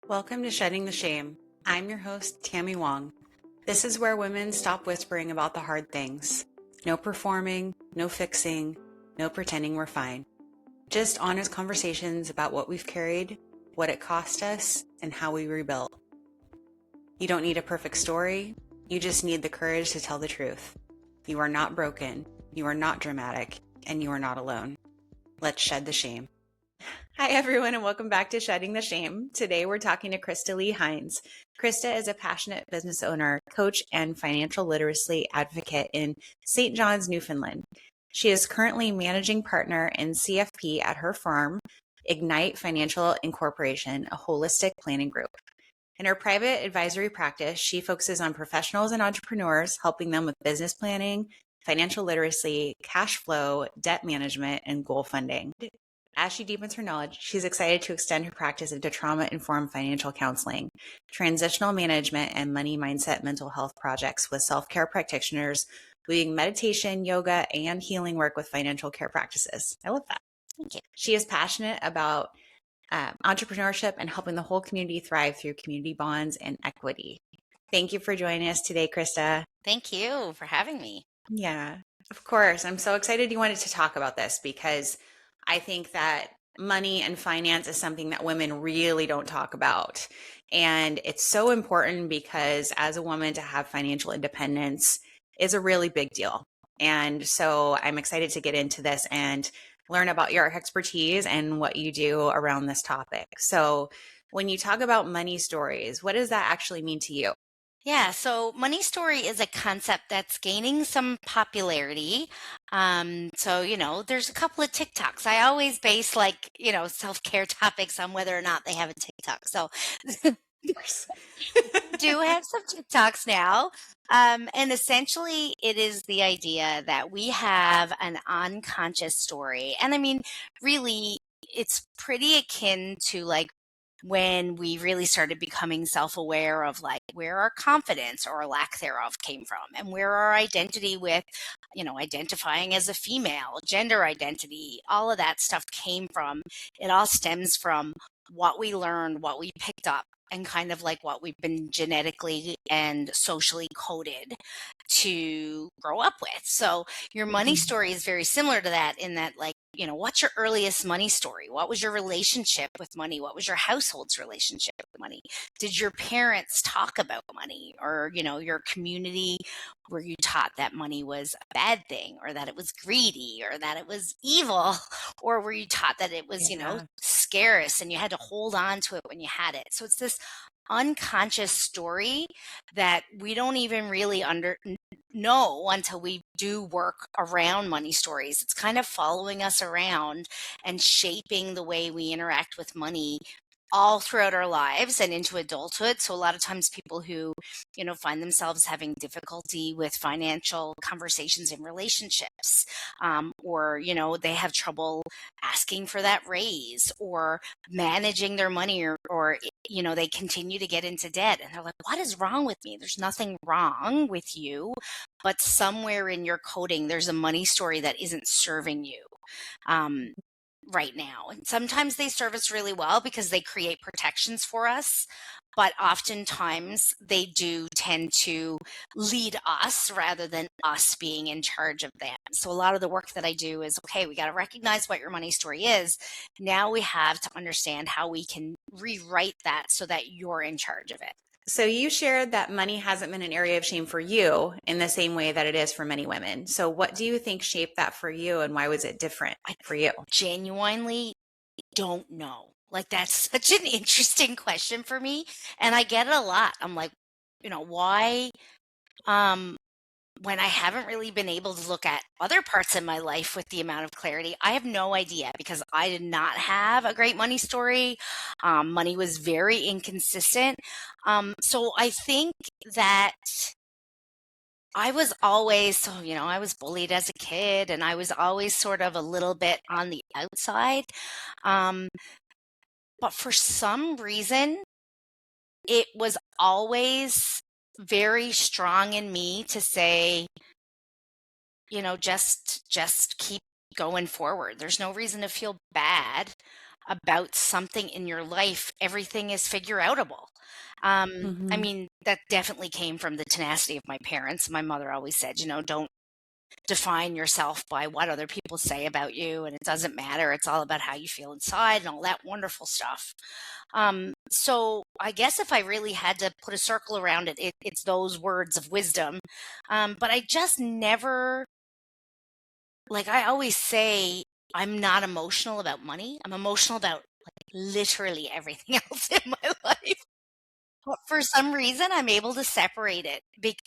Welcome to Shedding the Shame. I'm your host, Tami Wong. This is where women stop whispering about the hard things. No performing, no fixing, no pretending we're fine. Just honest conversations about what we've carried, what it cost us, and how we rebuilt. You don't need a perfect story. You just need the courage to tell the truth. You are not broken. You are not dramatic. And you are not alone. Let's shed the shame. Hi, everyone, and welcome back to Shedding the Shame. Today, we're talking to Krista Lee Hynes. Krista is a passionate business owner, coach, and financial literacy advocate in St. John's, Newfoundland. She is currently managing partner in CFP at her firm, Ignite Financial Incorporation, a holistic planning group. In her private advisory practice, she focuses on professionals and entrepreneurs, helping them with business planning, financial literacy, cash flow, debt management, and goal funding. As she deepens her knowledge, she's excited to extend her practice into trauma-informed financial counseling, transitional management, and money mindset mental health projects with self-care practitioners doing meditation, yoga, and healing work with financial care practices. I love that. Thank you. She is passionate about entrepreneurship and helping the whole community thrive through community bonds and equity. Thank you for joining us today, Krista. Thank you for having me. Yeah, of course. I'm so excited you wanted to talk about this because I think that money and finance is something that women really don't talk about. And it's so important because as a woman to have financial independence is a really big deal. And so I'm excited to get into this and learn about your expertise and what you do around this topic. So when you talk about money stories, what does that actually mean to you? Yeah, so money story is a concept that's gaining some popularity. There's a couple of TikToks. I always base self-care topics on whether or not they have a TikTok. So do have some TikToks now. And essentially it is the idea that we have an unconscious story. And I mean, really, it's pretty akin to when we really started becoming self-aware of where our confidence or lack thereof came from and where our identity with, identifying as a female, gender identity, all of that stuff came from. It all stems from what we learned, what we picked up, and kind of like what we've been genetically and socially coded to grow up with. So your money story is very similar to that in that, what's your earliest money story? What was your relationship with money? What was your household's relationship with money? Did your parents talk about money, or, your community, were you taught that money was a bad thing, or that it was greedy, or that it was evil? Or were you taught that it was, scarce and you had to hold on to it when you had it? So it's this unconscious story that we don't even really know until we do work around money stories. It's kind of following us around and shaping the way we interact with money all throughout our lives and into adulthood. So a lot of times people who, find themselves having difficulty with financial conversations in relationships, or, they have trouble asking for that raise or managing their money, or they continue to get into debt and they're like, what is wrong with me? There's nothing wrong with you, but somewhere in your coding, there's a money story that isn't serving you. Right now. And sometimes they serve us really well because they create protections for us, but oftentimes they do tend to lead us rather than us being in charge of them. So a lot of the work that I do is, okay, we got to recognize what your money story is. Now we have to understand how we can rewrite that so that you're in charge of it. So you shared that money hasn't been an area of shame for you in the same way that it is for many women. So what do you think shaped that for you, and why was it different for you? Genuinely don't know. That's such an interesting question for me. And I get it a lot. I'm like, why, when I haven't really been able to look at other parts of my life with the amount of clarity, I have no idea, because I did not have a great money story. Money was very inconsistent. So I think that I was always, I was bullied as a kid, and I was always sort of a little bit on the outside. But for some reason, it was always very strong in me to say, just keep going forward. There's no reason to feel bad. about something in your life, everything is figure outable. I Mm-hmm. mean, that definitely came from the tenacity of my parents. My mother always said, don't define yourself by what other people say about you, and it doesn't matter. It's all about how you feel inside and all that wonderful stuff. So I guess if I really had to put a circle around it, it's those words of wisdom. But I just never, like I always say, I'm not emotional about money. I'm emotional about like literally everything else in my life. But for some reason, I'm able to separate it.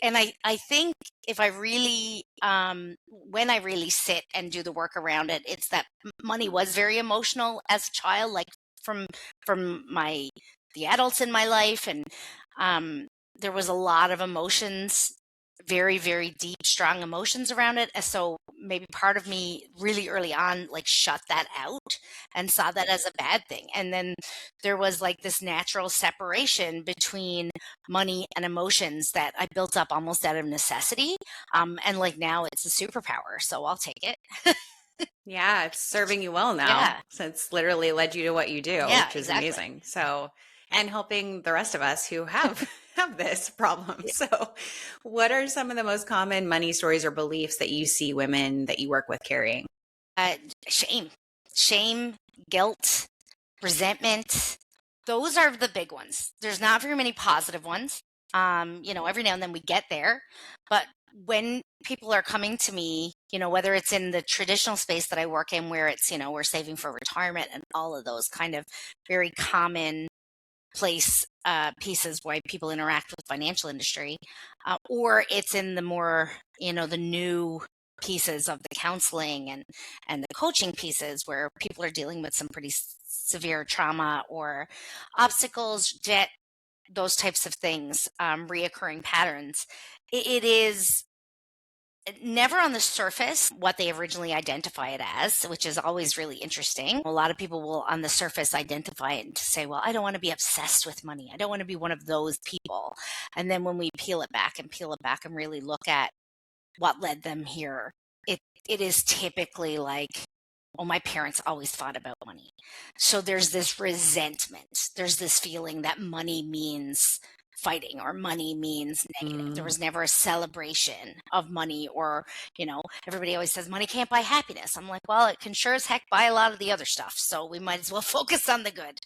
And I think if I really, when I really sit and do the work around it, it's that money was very emotional as a child, like from, from the adults in my life. And um, there was a lot of emotions, very, very deep, strong emotions around it. And so maybe part of me really early on, like shut that out and saw that as a bad thing. And then there was like this natural separation between money and emotions that I built up almost out of necessity. And like now it's a superpower, so I'll take it. Yeah, it's serving you well now. Yeah, So it's literally led you to what you do, yeah, which is exactly. amazing. So, and helping the rest of us who have have this problem. Yeah. So, what are some of the most common money stories or beliefs that you see women that you work with carrying? Uh, shame, shame, guilt, resentment. Those are the big ones. There's not very many positive ones. Every now and then we get there, but when people are coming to me, whether it's in the traditional space that I work in, where it's, we're saving for retirement and all of those kind of very common place pieces why people interact with financial industry, or it's in the more, the new pieces of the counseling and the coaching pieces where people are dealing with some pretty severe trauma or obstacles, debt, those types of things, reoccurring patterns. It is never on the surface what they originally identify it as, which is always really interesting. A lot of people will on the surface identify it and say, well, I don't want to be obsessed with money. I don't want to be one of those people. And then when we peel it back and really look at what led them here, it is typically like, oh, my parents always thought about money. So there's this resentment. There's this feeling that money means fighting or money means negative. There Mm, was never a celebration of money, or, everybody always says money can't buy happiness. I'm like, well, it can sure as heck buy a lot of the other stuff. So we might as well focus on the good.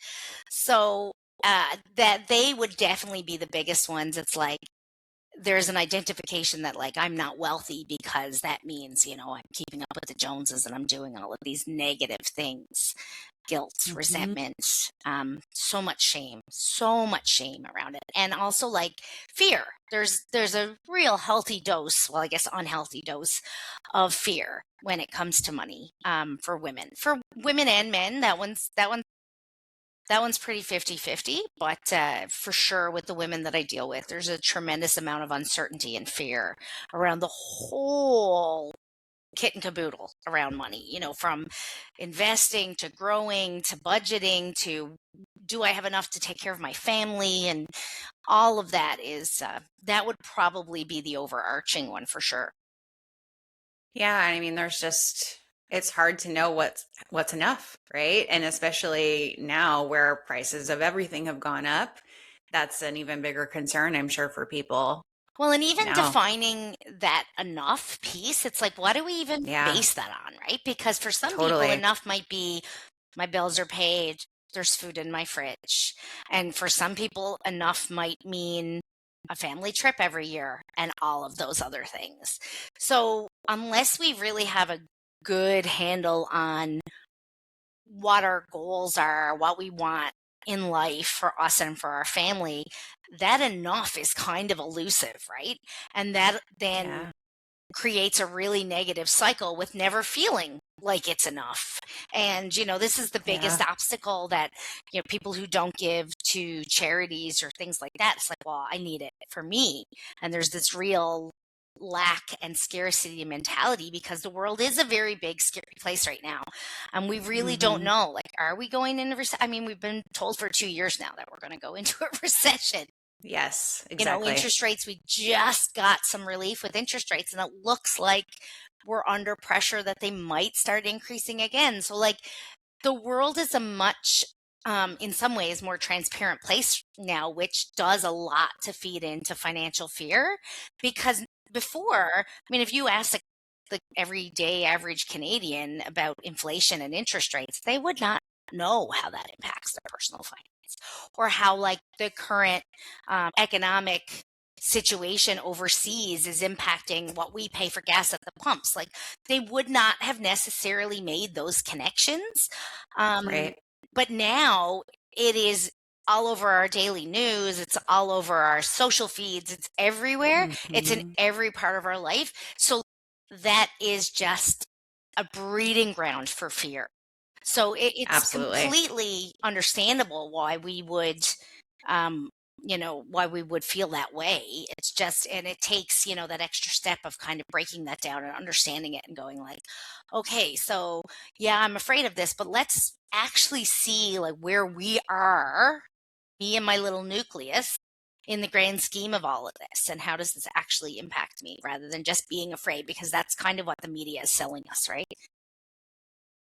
So that they would definitely be the biggest ones. It's like, there's an identification that like I'm not wealthy because that means, I'm keeping up with the Joneses and I'm doing all of these negative things, guilt, mhm. resentment, so much shame around it. And also like fear. There's a real healthy dose, well, I guess unhealthy dose of fear when it comes to money, for women and men. That one's pretty 50-50, but for sure with the women that I deal with, there's a tremendous amount of uncertainty and fear around the whole kit and caboodle around money, from investing to growing to budgeting to, do I have enough to take care of my family? And all of that that would probably be the overarching one for sure. Yeah, I mean, it's hard to know what's enough, right? And especially now where prices of everything have gone up, that's an even bigger concern, I'm sure, for people Well, and even now. defining that enough piece, it's like, what do we even Yeah, base that on, right? Because for some people, totally. enough might be my bills are paid, there's food in my fridge. And for some people, enough might mean a family trip every year and all of those other things. So, unless we really have a good handle on what our goals are, what we want in life for us and for our family, that enough is kind of elusive, right? And that then Yeah, creates a really negative cycle with never feeling like it's enough. And, this is the biggest yeah, obstacle that, people who don't give to charities or things like that, it's like, well, I need it for me. And there's this real lack and scarcity mentality because the world is a very big scary place right now, and we really don't hmm, know, like, are we going into recession? I mean, we've been told for 2 years now that we're going to go into a recession. yes, exactly. Interest rates, we just got some relief with interest rates, and it looks like we're under pressure that they might start increasing again. So like, the world is a much, in some ways, more transparent place now, which does a lot to feed into financial fear. Because before, I mean, if you ask the everyday average Canadian about inflation and interest rates, they would not know how that impacts their personal finance, or how like the current economic situation overseas is impacting what we pay for gas at the pumps. Like, they would not have necessarily made those connections. Right. But now it is all over our daily news. It's all over our social feeds. It's everywhere. It's in Mhm. every part of our life. So that is just a breeding ground for fear. So it's Absolutely. completely understandable why we would, um, why we would feel that way. It's just, and it takes, that extra step of kind of breaking that down and understanding it and going like, okay, so yeah, I'm afraid of this, but let's actually see like where we are, me and my little nucleus, in the grand scheme of all of this, and how does this actually impact me, rather than just being afraid, because that's kind of what the media is selling us, right?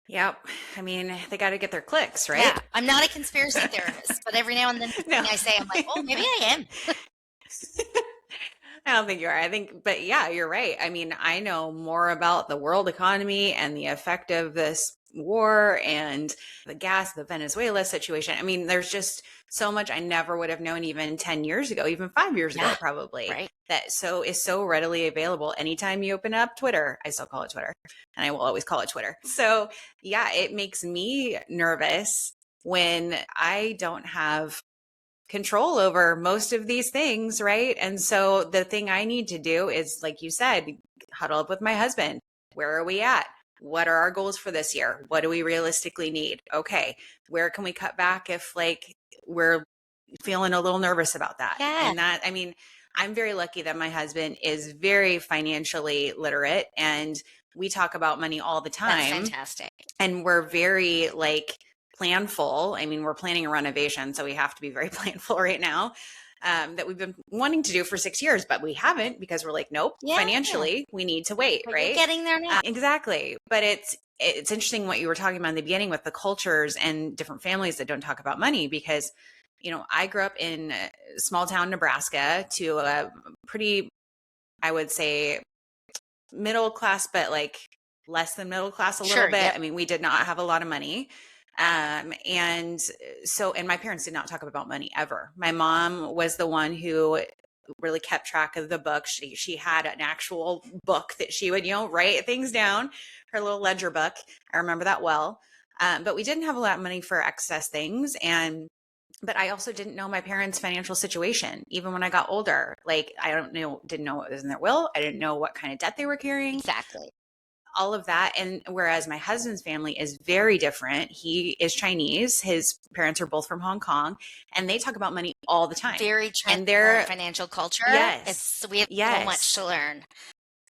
Yep. I mean, they got to get their clicks, Yeah, right? I'm not a conspiracy theorist, but every now and then No. something I say, I'm like, oh, maybe I am. I don't think you are. I think, but yeah, you're right. I mean, I know more about the world economy and the effect of this war and the gas, the Venezuela situation. I mean, there's just so much I never would have known even 10 years ago, even 5 years Yeah, ago, probably, right. that so is so readily available. Anytime you open up Twitter, I still call it Twitter, and I will always call it Twitter. So yeah, it makes me nervous when I don't have control over most of these things, right? And so the thing I need to do is, like you said, huddle up with my husband. Where are we at? What are our goals for this year? What do we realistically need? Okay, where can we cut back if like we're feeling a little nervous about that? Yeah, And that, I mean, I'm very lucky that my husband is very financially literate, and we talk about money all the that's time, fantastic. and we're very like planful. I mean, we're planning a renovation, so we have to be very planful right now. That we've been wanting to do for 6 years, but we haven't, because we're like, nope, Yeah, financially, we need to wait, but you're right? getting there now. Exactly. But it's interesting what you were talking about in the beginning with the cultures and different families that don't talk about money, because I grew up in small town Nebraska to a pretty, I would say, middle class, but like less than middle class a little Sure, bit. yep. I mean, we did not have a lot of money. And so, and my parents did not talk about money ever. My mom was the one who really kept track of the book. She had an actual book that she would, write things down, her little ledger book. I remember that well. But we didn't have a lot of money for excess things. But I also didn't know my parents' financial situation. Even when I got older, like didn't know what was in their will. I didn't know what kind of debt they were carrying, Exactly. all of that. And whereas my husband's family is very different, he is Chinese. His parents are both from Hong Kong, and they talk about money all the time. Very And transparent they're, financial culture. yes, We have so much yes, to learn.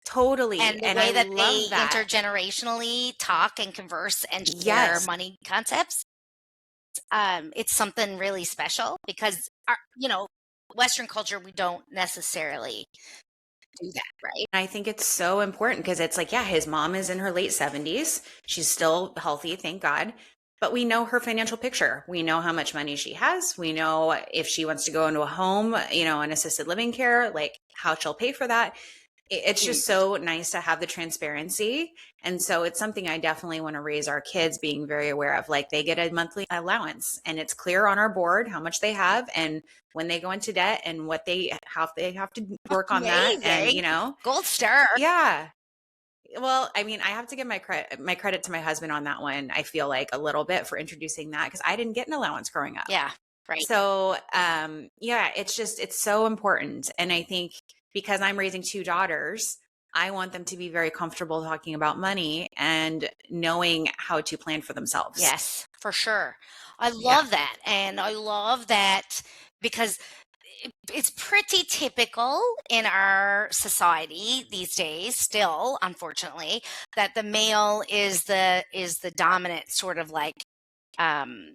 totally. And the And I way that they love that. intergenerationally talk and converse and share Yes. money concepts, it's something really special, because our, Western culture, we don't necessarily do that, right? I think it's so important, because it's like, yeah, his mom is in her late 70s. She's still healthy, thank God. But we know her financial picture. We know how much money she has. We know if she wants to go into a home, an assisted living care, like how she'll pay for that. It's just Huge. so nice to have the transparency. And so it's something I definitely want to raise our kids being very aware of. Like, they get a monthly allowance, and it's clear on our board how much they have and when they go into debt and how they have to work on that. And, Amazing. Gold star. yeah. Well, I mean, I have to give my credit to my husband on that one. I feel like a little bit for introducing that, because I didn't get an allowance growing up. Yeah, right. So, yeah, it's so important. And I think because I'm raising two daughters, I want them to be very comfortable talking about money and knowing how to plan for themselves. Yes, for sure. I Yeah. love that. And I love that because it's pretty typical in our society these days, still, unfortunately, that the male is the dominant sort of like, um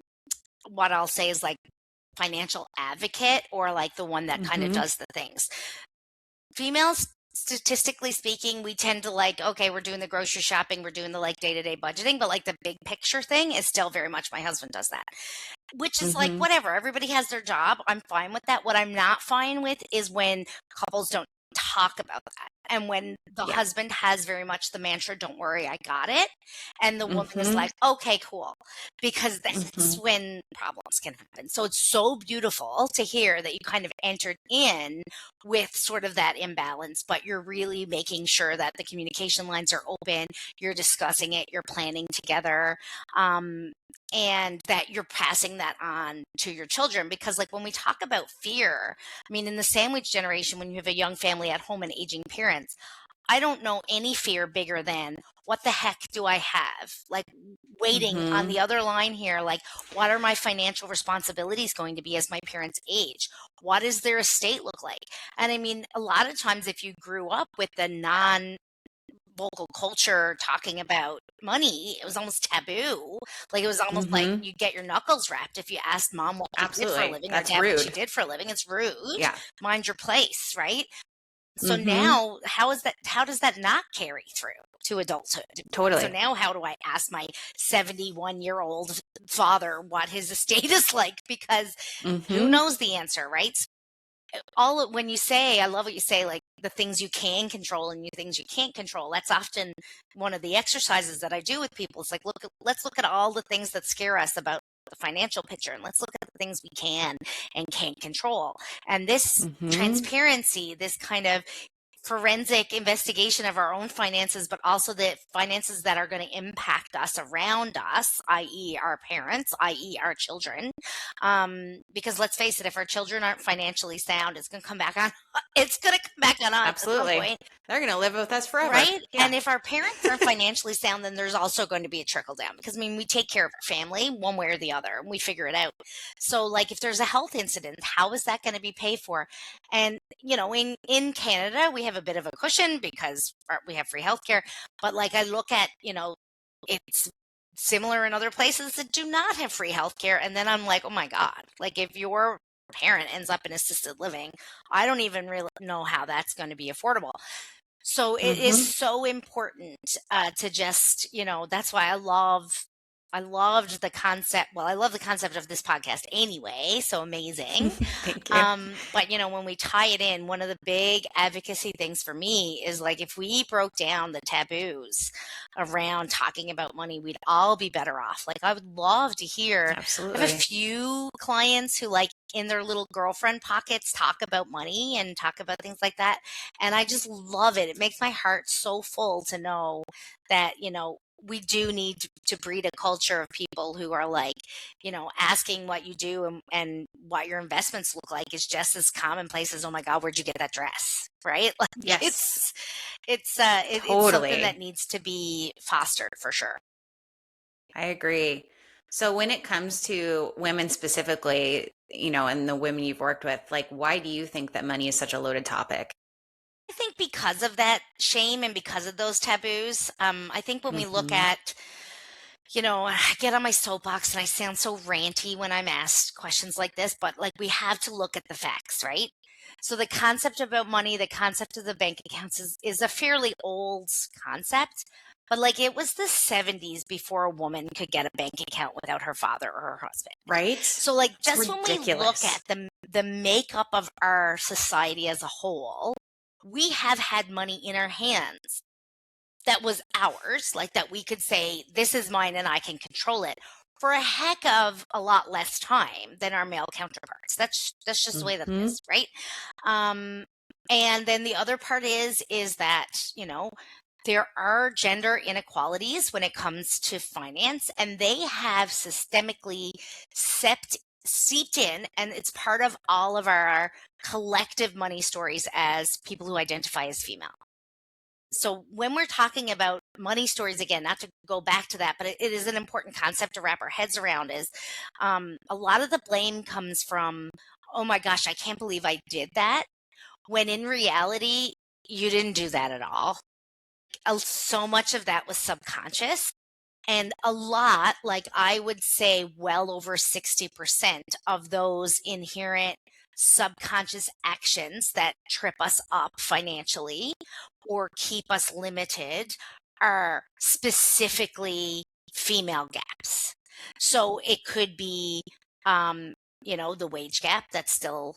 what I'll say is like financial advocate, or like the one that kind of Hmm. does the things. Females statistically speaking, we tend to like, okay, we're doing the grocery shopping, we're doing the like day-to-day budgeting, but like the big picture thing is still very much my husband does that, which is like, Mm-hmm. whatever, everybody has their job. I'm fine with that. What I'm not fine with is when couples don't talk about that. And when the Yeah. husband has very much the mantra, don't worry, I got it. And the woman is Mm-hmm. like, okay, cool. Because that's Mm-hmm. when problems can happen. So it's so beautiful to hear that you kind of entered in with sort of that imbalance, but you're really making sure that the communication lines are open, you're discussing it, you're planning together. And that you're passing that on to your children. Because like when we talk about fear, I mean, in the sandwich generation, when you have a young family at home and aging parents, I don't know any fear bigger than what the heck do I have? Like waiting on Mm-hmm. the other line here, like what are my financial responsibilities going to be as my parents age? What does their estate look like? And I mean, a lot of times if you grew up with the local culture talking about money, it was almost taboo. Like it was almost like Mm-hmm. you get your knuckles wrapped if you asked mom what she did for a Absolutely. living or That's dad what she rude. did for a living. It's rude. Yeah. Mind your place, right? So Mm-hmm. now how does that not carry through to adulthood? So Totally. now how do I ask my 71-year-old father what his estate is like? Because who Mm-hmm. knows the answer, right? When you say, I love what you say, like the things you can control and the things you can't control. That's often one of the exercises that I do with people. It's like, let's look at all the things that scare us about the financial picture, and let's look at the things we can and can't control. And this Mm-hmm. transparency, this kind of forensic investigation of our own finances, but also the finances that are going to impact us around us, i.e., our parents, i.e., our children. Because let's face it, if our children aren't financially sound, it's going to come back on. It's going to come back on us at some Absolutely. point. They're going to live with us forever. Right. Yeah. And if our parents aren't financially sound, then there's also going to be a trickle down because I mean, we take care of our family one way or the other and we figure it out. So, like, if there's a health incident, how is that going to be paid for? And, in Canada, we have a bit of a cushion because we have free healthcare. But, like, I look at, it's similar in other places that do not have free healthcare. And then I'm like, oh my God, like, if your parent ends up in assisted living, I don't even really know how that's going to be affordable. So it is Mm-hmm. so important to just, that's why I loved the concept. Well, I love the concept of this podcast anyway. So amazing. Thank you. But when we tie it in, one of the big advocacy things for me is like if we broke down the taboos around talking about money, we'd all be better off. Like I would love to hear. I Absolutely. have a few clients who like in their little girlfriend pockets talk about money and talk about things like that. And I just love it. It makes my heart so full to know that, we do need to breed a culture of people who are like, asking what you do and what your investments look like is just as commonplace as, oh my God, where'd you get that dress? Right? Like Yes. it's something that Totally. needs to be fostered for sure. I agree. So when it comes to women specifically, and the women you've worked with, like, why do you think that money is such a loaded topic? I think because of that shame and because of those taboos, I think when we look Mm-hmm. at, I get on my soapbox and I sound so ranty when I'm asked questions like this, but like we have to look at the facts, right? So the concept about money, the concept of the bank accounts is a fairly old concept, but like it was the 70s before a woman could get a bank account without her father or her husband. Right? So like It's just when we look ridiculous. at the makeup of our society as a whole, we have had money in our hands that was ours, like that we could say, this is mine and I can control it for a heck of a lot less time than our male counterparts. That's just the way that it Mm-hmm. is, right? And then the other part is that, there are gender inequalities when it comes to finance, and they have systemically seeped in, and it's part of all of our collective money stories as people who identify as female. So when we're talking about money stories, again, not to go back to that, but it is an important concept to wrap our heads around is a lot of the blame comes from, oh my gosh, I can't believe I did that. When in reality, you didn't do that at all. So much of that was subconscious. And a lot, like I would say well over 60% of those inherent subconscious actions that trip us up financially or keep us limited are specifically female gaps. So it could be, the wage gap that's still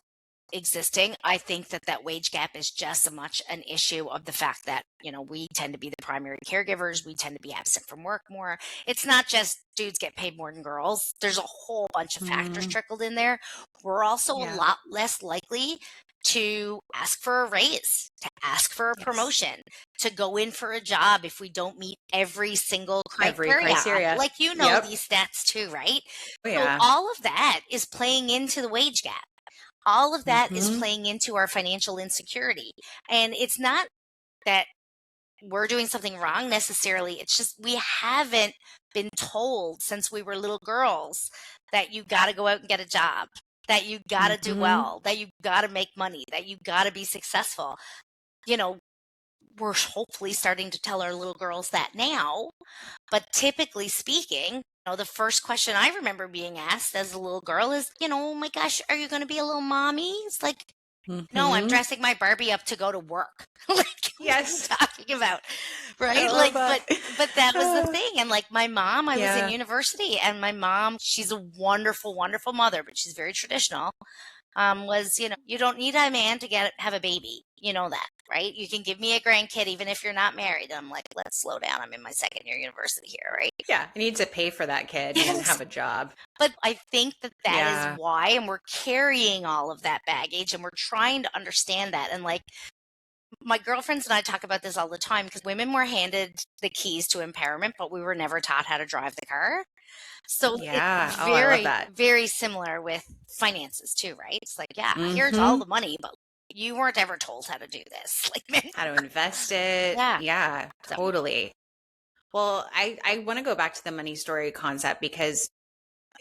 existing. I think that wage gap is just as much an issue of the fact that, we tend to be the primary caregivers. We tend to be absent from work more. It's not just dudes get paid more than girls. There's a whole bunch of factors trickled in there. We're also a lot less likely to ask for a raise, to ask for a promotion, to go in for a job if we don't meet every single criteria. Like, these stats too, right? So all of that is playing into the wage gap. All of that is playing into our financial insecurity. And it's not that we're doing something wrong necessarily. It's just we haven't been told since we were little girls that you got to go out and get a job, that you got to do well, that you got to make money, that you got to be successful. We're hopefully starting to tell our little girls that now. But typically speaking, the first question I remember being asked as a little girl is, oh my gosh, are you going to be a little mommy? It's like, no, I'm dressing my Barbie up to go to work. Like, yes, what are you talking about, right? Like, but that was the thing. And like my mom, I was in university, and my mom, she's a wonderful, wonderful mother, but she's very traditional. Was, you don't need a man to have a baby. You know that, right? You can give me a grandkid even if you're not married. I'm like, let's slow down. I'm in my second year university here, right? Yeah, you need to pay for that kid and have a job. But I think that is why, and we're carrying all of that baggage, and we're trying to understand that. And like, my girlfriends and I talk about this all the time, because women were handed the keys to empowerment, but we were never taught how to drive the car. So it's very, very similar with finances too, right? It's like, here's all the money, but you weren't ever told how to do this. Like, how to invest it. Yeah, totally. Well, I want to go back to the money story concept because,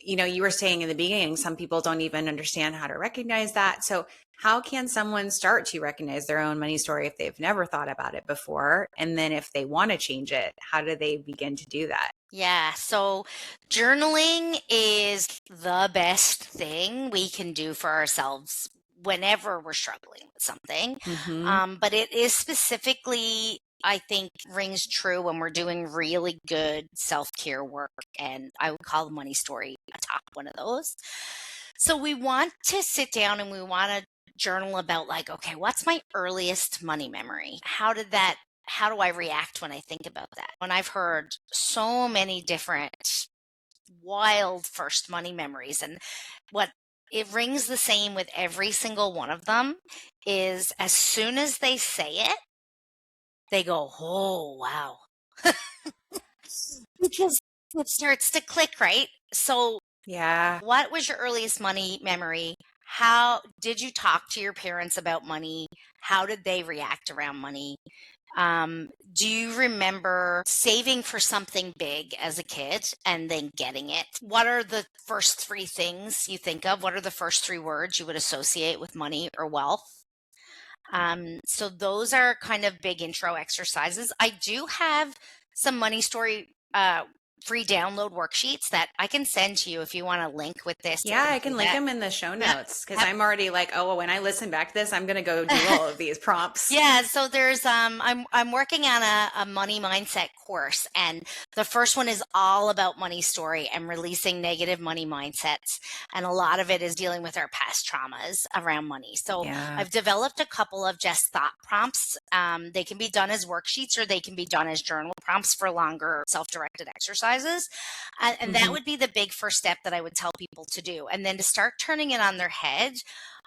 you were saying in the beginning, some people don't even understand how to recognize that. So how can someone start to recognize their own money story if they've never thought about it before? And then if they want to change it, how do they begin to do that? Yeah, so journaling is the best thing we can do for ourselves whenever we're struggling with something. But it is specifically, I think, rings true when we're doing really good self-care work. And I would call the money story a top one of those. So we want to sit down and we want to journal about, like, okay, what's my earliest money memory? How do I react when I think about that? When I've heard so many different wild first money memories, and what it rings the same with every single one of them is as soon as they say it, they go, oh, wow. Because it starts to click, right? So what was your earliest money memory? How did you talk to your parents about money? How did they react around money? Do you remember saving for something big as a kid and then getting it? What are the first three things you think of? What are the first three words you would associate with money or wealth? So those are kind of big intro exercises. I do have some money story free download worksheets that I can send to you if you want to link with this. Yeah, I can link them in the show notes because I'm already like, oh, when I listen back to this, I'm going to go do all of these prompts. Yeah, so there's I'm working on a money mindset course, and the first one is all about money story and releasing negative money mindsets, and a lot of it is dealing with our past traumas around money. So I've developed a couple of just thought prompts. They can be done as worksheets or they can be done as journal prompts for longer self-directed exercises. And that would be the big first step that I would tell people to do. And then to start turning it on their head,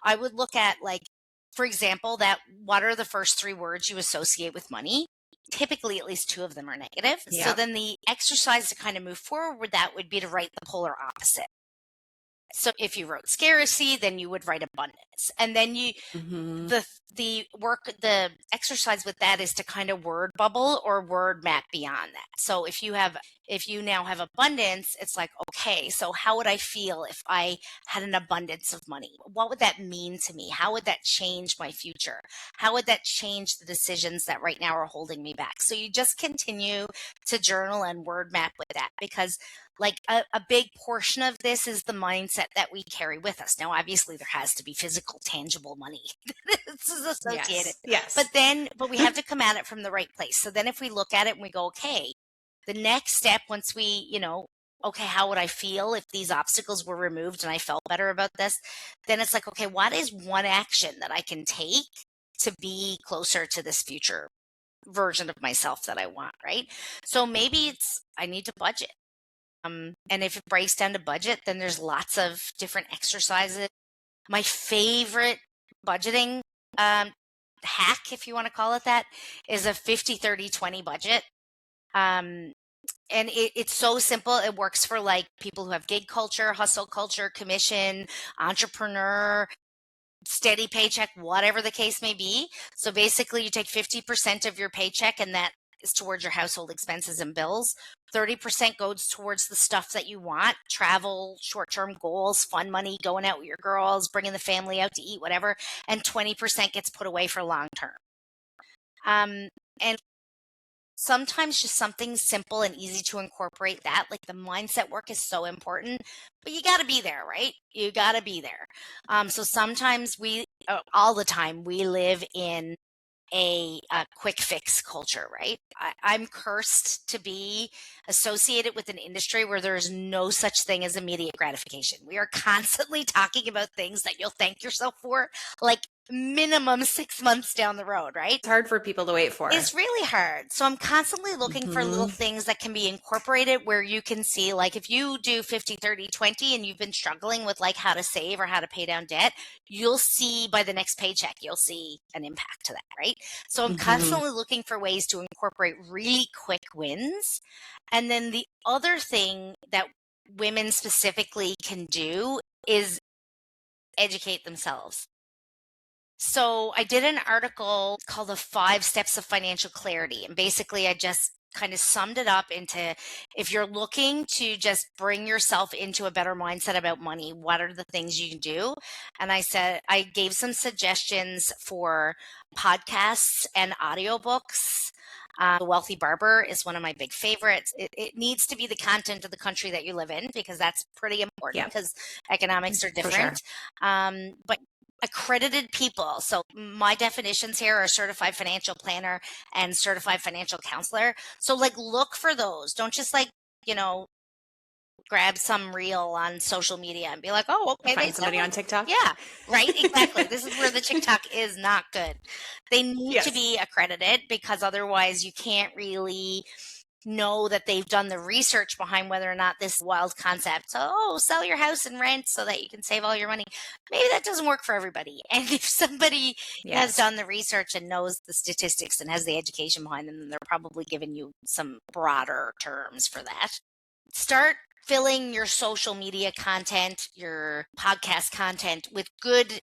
I would look at, like, for example, what are the first three words you associate with money? Typically, at least two of them are negative. So then the exercise to kind of move forward with that would be to write the polar opposite. So if you wrote scarcity, then you would write abundance. And then Mm-hmm. the exercise with that is to kind of word bubble or word map beyond that. So if you now have abundance, it's like, okay, so how would I feel if I had an abundance of money? What would that mean to me? How would that change my future? How would that change the decisions that right now are holding me back? So you just continue to journal and word map with that, because like a big portion of this is the mindset that we carry with us. Now, obviously, there has to be physical, tangible money this is associated, Yes. but we have to come at it from the right place. So then if we look at it and we go, okay, the next step, once we, okay, how would I feel if these obstacles were removed and I felt better about this? Then it's like, okay, what is one action that I can take to be closer to this future version of myself that I want, right? So maybe I need to budget. And if it breaks down to budget, then there's lots of different exercises. My favorite budgeting hack, if you want to call it that, is a 50-30-20 budget. And it's so simple. It works for like people who have gig culture, hustle culture, commission, entrepreneur, steady paycheck, whatever the case may be. So basically you take 50% of your paycheck, and that is towards your household expenses and bills. 30% goes towards the stuff that you want: travel, short-term goals, fun money, going out with your girls, bringing the family out to eat, whatever. And 20% gets put away for long-term. And sometimes just something simple and easy to incorporate that, like the mindset work is so important, but you got to be there, right? You got to be there. So sometimes all the time, we live in a quick fix culture, right? I'm cursed to be associated with an industry where there's no such thing as immediate gratification. We are constantly talking about things that you'll thank yourself for, like minimum 6 months down the road, right? It's hard for people to wait for. It's really hard. So I'm constantly looking for little things that can be incorporated where you can see, like if you do 50-30-20 and you've been struggling with like how to save or how to pay down debt, you'll see by the next paycheck, you'll see an impact to that, right? So I'm constantly looking for ways to incorporate really quick wins. And then the other thing that women specifically can do is educate themselves. So I did an article called The 5 Steps of Financial Clarity. And basically I just kind of summed it up into, if you're looking to just bring yourself into a better mindset about money, what are the things you can do? And I gave some suggestions for podcasts and audiobooks. The Wealthy Barber is one of my big favorites. It needs to be the content of the country that you live in, because that's pretty important, because economics are different. But accredited people. So my definitions here are certified financial planner and certified financial counselor. So like look for those. Don't just like, grab some reel on social media and be like, oh, okay. Find somebody on TikTok. Yeah, right. Exactly. This is where the TikTok is not good. They need to be accredited, because otherwise you can't really know that they've done the research behind whether or not this wild concept. So, sell your house and rent so that you can save all your money. Maybe that doesn't work for everybody. And if somebody has done the research and knows the statistics and has the education behind them, then they're probably giving you some broader terms for that. Start filling your social media content, your podcast content with good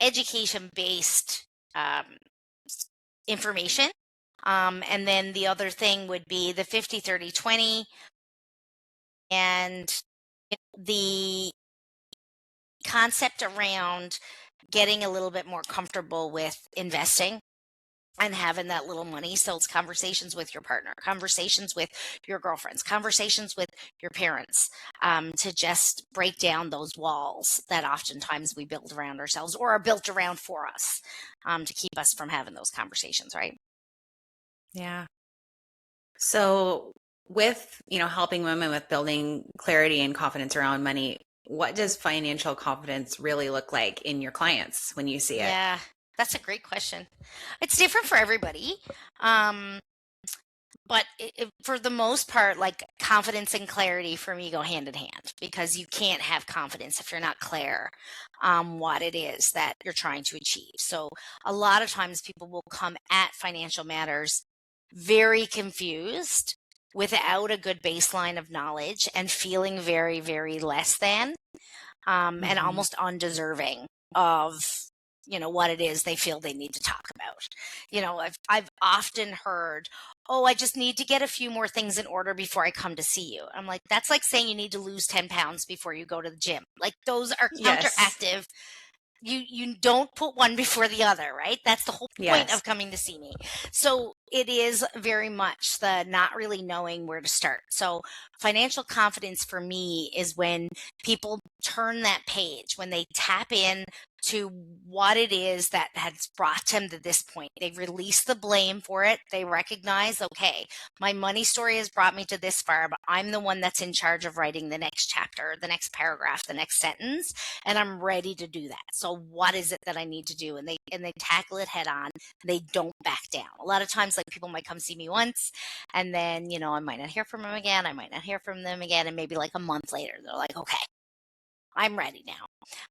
education-based information. And then the other thing would be the 50-30-20 and the concept around getting a little bit more comfortable with investing and having that little money. So it's conversations with your partner, conversations with your girlfriends, conversations with your parents, to just break down those walls that oftentimes we build around ourselves or are built around for us, to keep us from having those conversations, right? Yeah. So with, helping women with building clarity and confidence around money, what does financial confidence really look like in your clients when you see it? Yeah, that's a great question. It's different for everybody. But for the most part, like confidence and clarity for me go hand in hand, because you can't have confidence if you're not clear on what it is that you're trying to achieve. So a lot of times people will come at financial matters very confused, without a good baseline of knowledge, and feeling very, very less than. and almost undeserving of, what it is they feel they need to talk about. I've often heard, oh, I just need to get a few more things in order before I come to see you. I'm like, that's like saying you need to lose 10 pounds before you go to the gym. Like, those are Yes. counteractive. You don't put one before the other, right? That's the whole point Yes. of coming to see me. So it is very much the not really knowing where to start. So financial confidence for me is when people turn that page, when they tap in to what it is that has brought them to this point. They release the blame for it. They recognize, okay, my money story has brought me to this far, but I'm the one that's in charge of writing the next chapter, the next paragraph, the next sentence, and I'm ready to do that. So what is it that I need to do? And they tackle it head on. They don't back down. A lot of times, like, people might come see me once, and then, I might not hear from them again. I might not hear from them again. And maybe like a month later, they're like, okay, I'm ready now.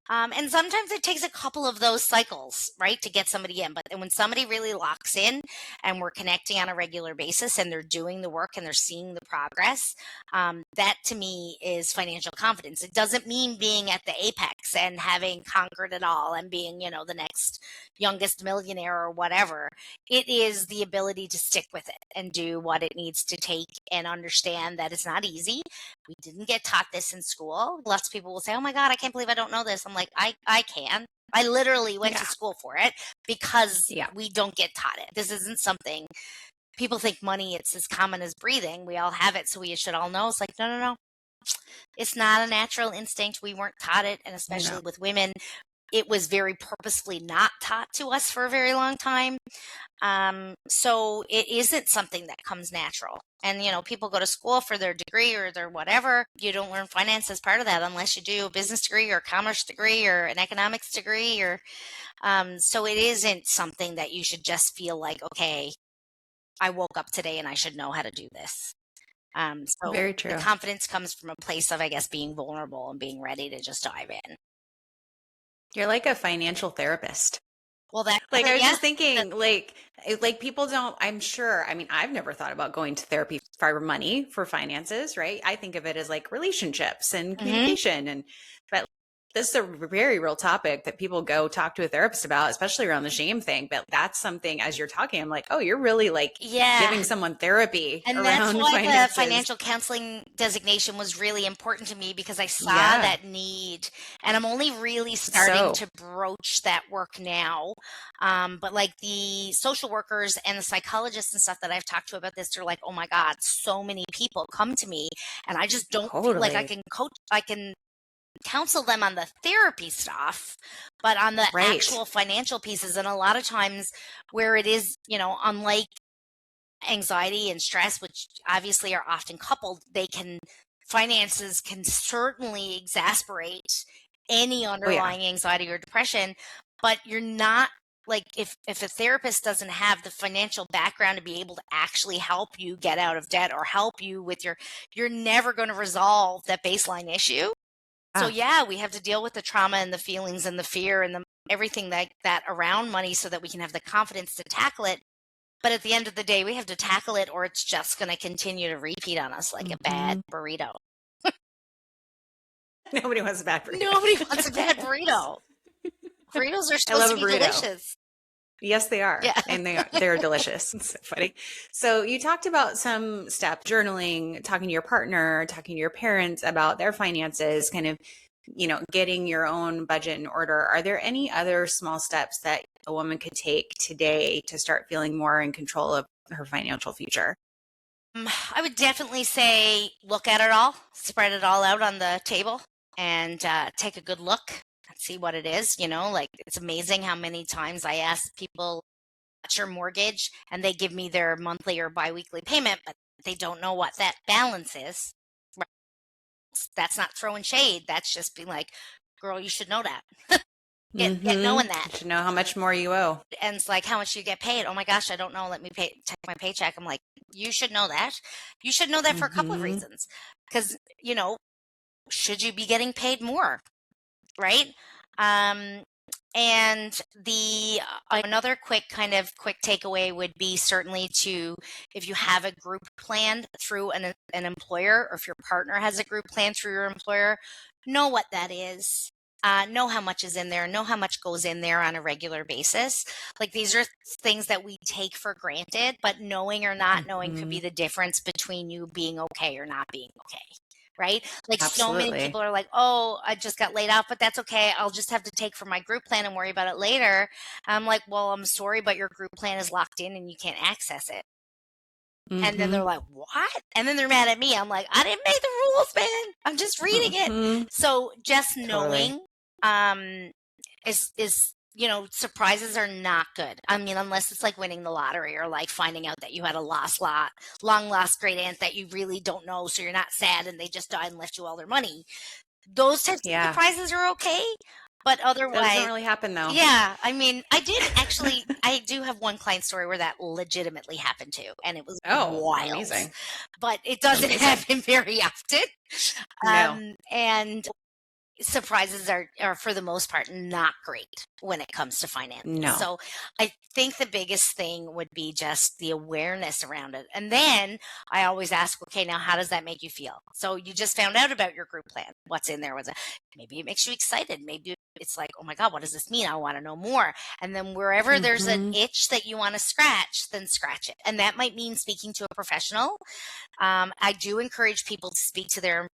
And sometimes it takes a couple of those cycles, right, to get somebody in. But then when somebody really locks in and we're connecting on a regular basis and they're doing the work and they're seeing the progress, that to me is financial confidence. It doesn't mean being at the apex and having conquered it all and being, the next youngest millionaire or whatever. It is the ability to stick with it and do what it needs to take and understand that it's not easy. We didn't get taught this in school. Lots of people will say, oh my God, I can't believe I don't know this. I'm like, I can. I literally went to school for it because we don't get taught it. This isn't something people think money, it's as common as breathing. We all have it, so we should all know. It's like, no. It's not a natural instinct. We weren't taught it. And especially with women, it was very purposefully not taught to us for a very long time. So it isn't something that comes natural. And, people go to school for their degree or their whatever. You don't learn finance as part of that unless you do a business degree or a commerce degree or an economics degree. So it isn't something that you should just feel like, okay, I woke up today and I should know how to do this. So very true. The confidence comes from a place of, I guess, being vulnerable and being ready to just dive in. You're like a financial therapist. Well, that I was just thinking, like people don't, I'm sure, I mean, I've never thought about going to therapy for money, for finances, right? I think of it as like relationships and communication but this is a very real topic that people go talk to a therapist about, especially around the shame thing. But that's something, as you're talking, I'm like, oh, you're really like giving someone therapy and around that's why finances. The financial counseling designation was really important to me because I saw that need, and I'm only really starting to broach that work now. But like the social workers and the psychologists and stuff that I've talked to about this, they're like, oh my God, so many people come to me and I just don't feel like I can coach, I can counsel them on the therapy stuff, but on the actual financial pieces. And a lot of times where it is, unlike anxiety and stress, which obviously are often coupled, finances can certainly exacerbate any underlying anxiety or depression, but you're not like, if a therapist doesn't have the financial background to be able to actually help you get out of debt or help you with you're never going to resolve that baseline issue. So we have to deal with the trauma and the feelings and the fear and everything that around money so that we can have the confidence to tackle it. But at the end of the day, we have to tackle it or it's just going to continue to repeat on us like a bad burrito. Nobody wants a bad burrito. Nobody wants a bad burrito. Burritos are supposed to be delicious. Yes, they are. Yeah. And they're delicious. It's so funny. So you talked about some steps, journaling, talking to your partner, talking to your parents about their finances, kind of, getting your own budget in order. Are there any other small steps that a woman could take today to start feeling more in control of her financial future? I would definitely say look at it all, spread it all out on the table and take a good look. See what it is, like it's amazing how many times I ask people, what's your mortgage? And they give me their monthly or biweekly payment, but they don't know what that balance is. Right? That's not throwing shade. That's just being like, girl, you should know that. Get knowing that. You should know how much more you owe. And it's like, how much you get paid? Oh my gosh, I don't know. Let me check my paycheck. I'm like, you should know that. You should know that for a couple of reasons. Because, should you be getting paid more? Right? And the another quick takeaway would be certainly to, if you have a group planned through an employer, or if your partner has a group plan through your employer, know what that is. Know how much is in there, know how much goes in there on a regular basis. Like, these are things that we take for granted, but knowing or not knowing could be the difference between you being okay or not being okay. Right? Like, so many Absolutely. people are like, oh, I just got laid off, but that's okay. I'll just have to take from my group plan and worry about it later. I'm like, well, I'm sorry, but your group plan is locked in and you can't access it. And then they're like, what? And then they're mad at me. I'm like, I didn't make the rules, man. I'm just reading it. So just Totally. knowing is surprises are not good. I mean, unless it's like winning the lottery, or like finding out that you had a long lost great aunt that you really don't know, so you're not sad and they just died and left you all their money. Those types of Yeah. surprises are okay, but That doesn't otherwise, really happen though. yeah. I mean, I do have one client story where that legitimately happened too, and it was Oh, wild. amazing. But it doesn't Amazing. happen very often. No. And surprises are for the most part not great when it comes to finance. No. So I think the biggest thing would be just the awareness around it. And then I always ask, okay, now how does that make you feel? So you just found out about your group plan. What's in there? Maybe it makes you excited. Maybe it's like, oh my God, what does this mean? I want to know more. And then wherever there's an itch that you want to scratch, then scratch it. And that might mean speaking to a professional. I do encourage people to speak to their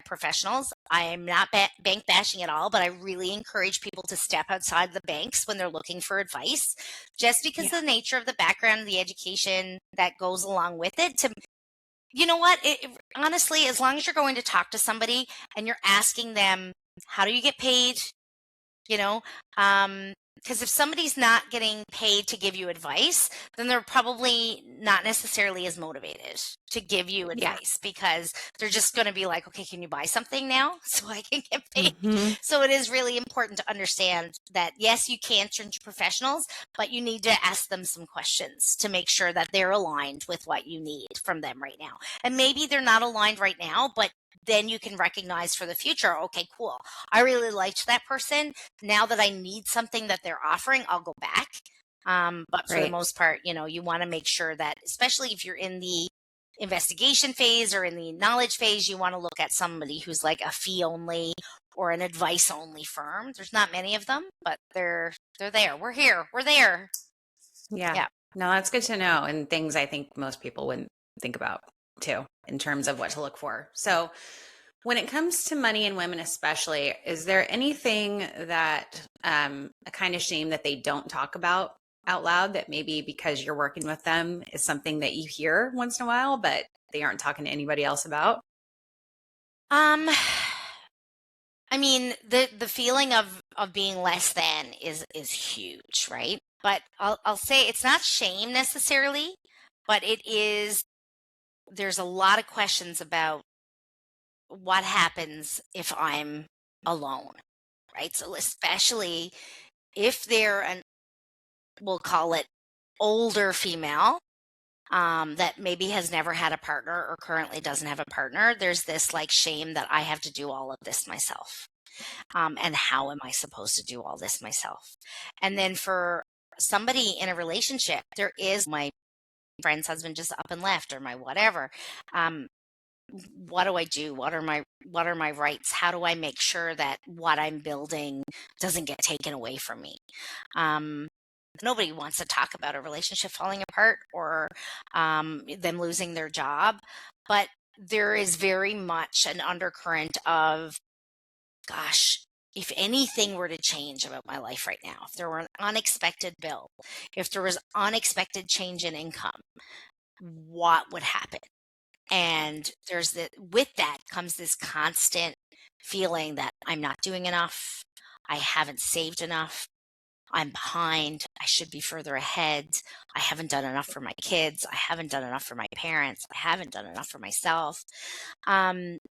professionals. I am not bank bashing at all, but I really encourage people to step outside the banks when they're looking for advice, just because the nature of the background, the education that goes along with it. You know what? Honestly, as long as you're going to talk to somebody and you're asking them, how do you get paid? Because if somebody's not getting paid to give you advice, then they're probably not necessarily as motivated to give you advice, because they're just going to be like, okay, can you buy something now so I can get paid? So it is really important to understand that, yes, you can turn to professionals, but you need to ask them some questions to make sure that they're aligned with what you need from them right now. And maybe they're not aligned right now, but then you can recognize for the future, okay, cool, I really liked that person. Now that I need something that they're offering, I'll go back. But for the most part, you want to make sure that, especially if you're in the investigation phase or in the knowledge phase, you want to look at somebody who's like a fee only or an advice only firm. There's not many of them, but they're there. We're here. We're there. Yeah. No, that's good to know. And things I think most people wouldn't think about too, in terms of what to look for. So when it comes to money and women especially, is there anything that a kind of shame that they don't talk about out loud, that maybe because you're working with them is something that you hear once in a while, but they aren't talking to anybody else about? I mean, the feeling of being less than is huge, right? But I'll say it's not shame necessarily, but it is. There's a lot of questions about what happens if I'm alone, right? So especially if they're we'll call it older female, that maybe has never had a partner or currently doesn't have a partner, there's this like shame that I have to do all of this myself. And how am I supposed to do all this myself? And then for somebody in a relationship, there is my friend's husband just up and left, or my whatever. What do I do? What are my rights? How do I make sure that what I'm building doesn't get taken away from me? Nobody wants to talk about a relationship falling apart or them losing their job, but there is very much an undercurrent of, gosh, if anything were to change about my life right now, if there were an unexpected bill, if there was unexpected change in income, what would happen? And with that comes this constant feeling that I'm not doing enough. I haven't saved enough. I'm behind. I should be further ahead. I haven't done enough for my kids. I haven't done enough for my parents. I haven't done enough for myself.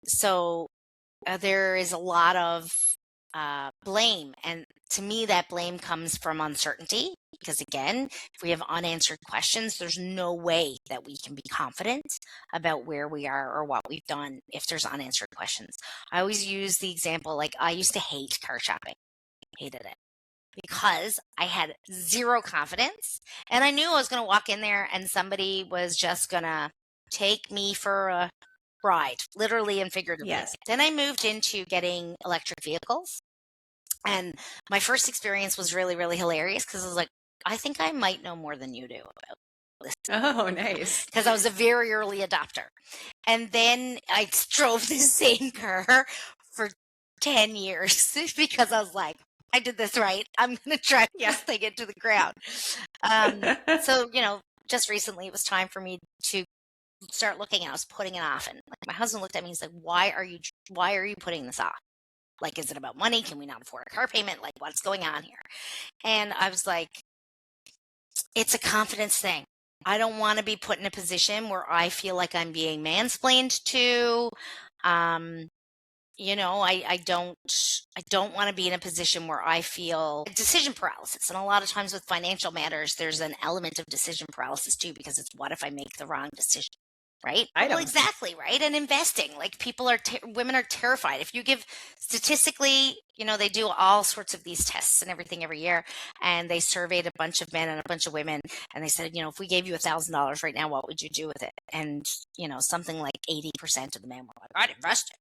So there is a lot of blame. And to me, that blame comes from uncertainty. Because again, if we have unanswered questions, there's no way that we can be confident about where we are or what we've done if there's unanswered questions. I always use the example, like I used to hate car shopping, hated it. because I had zero confidence. And I knew I was going to walk in there and somebody was just going to take me for a ride, literally and figuratively. Yes. Then I moved into getting electric vehicles. And my first experience was really, really hilarious because I was like, I think I might know more than you do about this. Oh, nice. Because I was a very early adopter. And then I drove the same car for 10 years because I was like, I did this right. I'm going to drive this thing into the ground. So, just recently it was time for me to start looking, and I was putting it off. And like my husband looked at me, he's like, why are you putting this off? Like, is it about money? Can we not afford a car payment? Like, what's going on here? And I was like, it's a confidence thing. I don't want to be put in a position where I feel like I'm being mansplained to. I don't want to be in a position where I feel decision paralysis. And a lot of times with financial matters, there's an element of decision paralysis too, because it's what if I make the wrong decision? Right? Well, exactly. Right. And investing, like women are terrified. If you give statistically, they do all sorts of these tests and everything every year. And they surveyed a bunch of men and a bunch of women. And they said, if we gave you $1,000 right now, what would you do with it? And, something like 80% of the men were like, I'd invest it.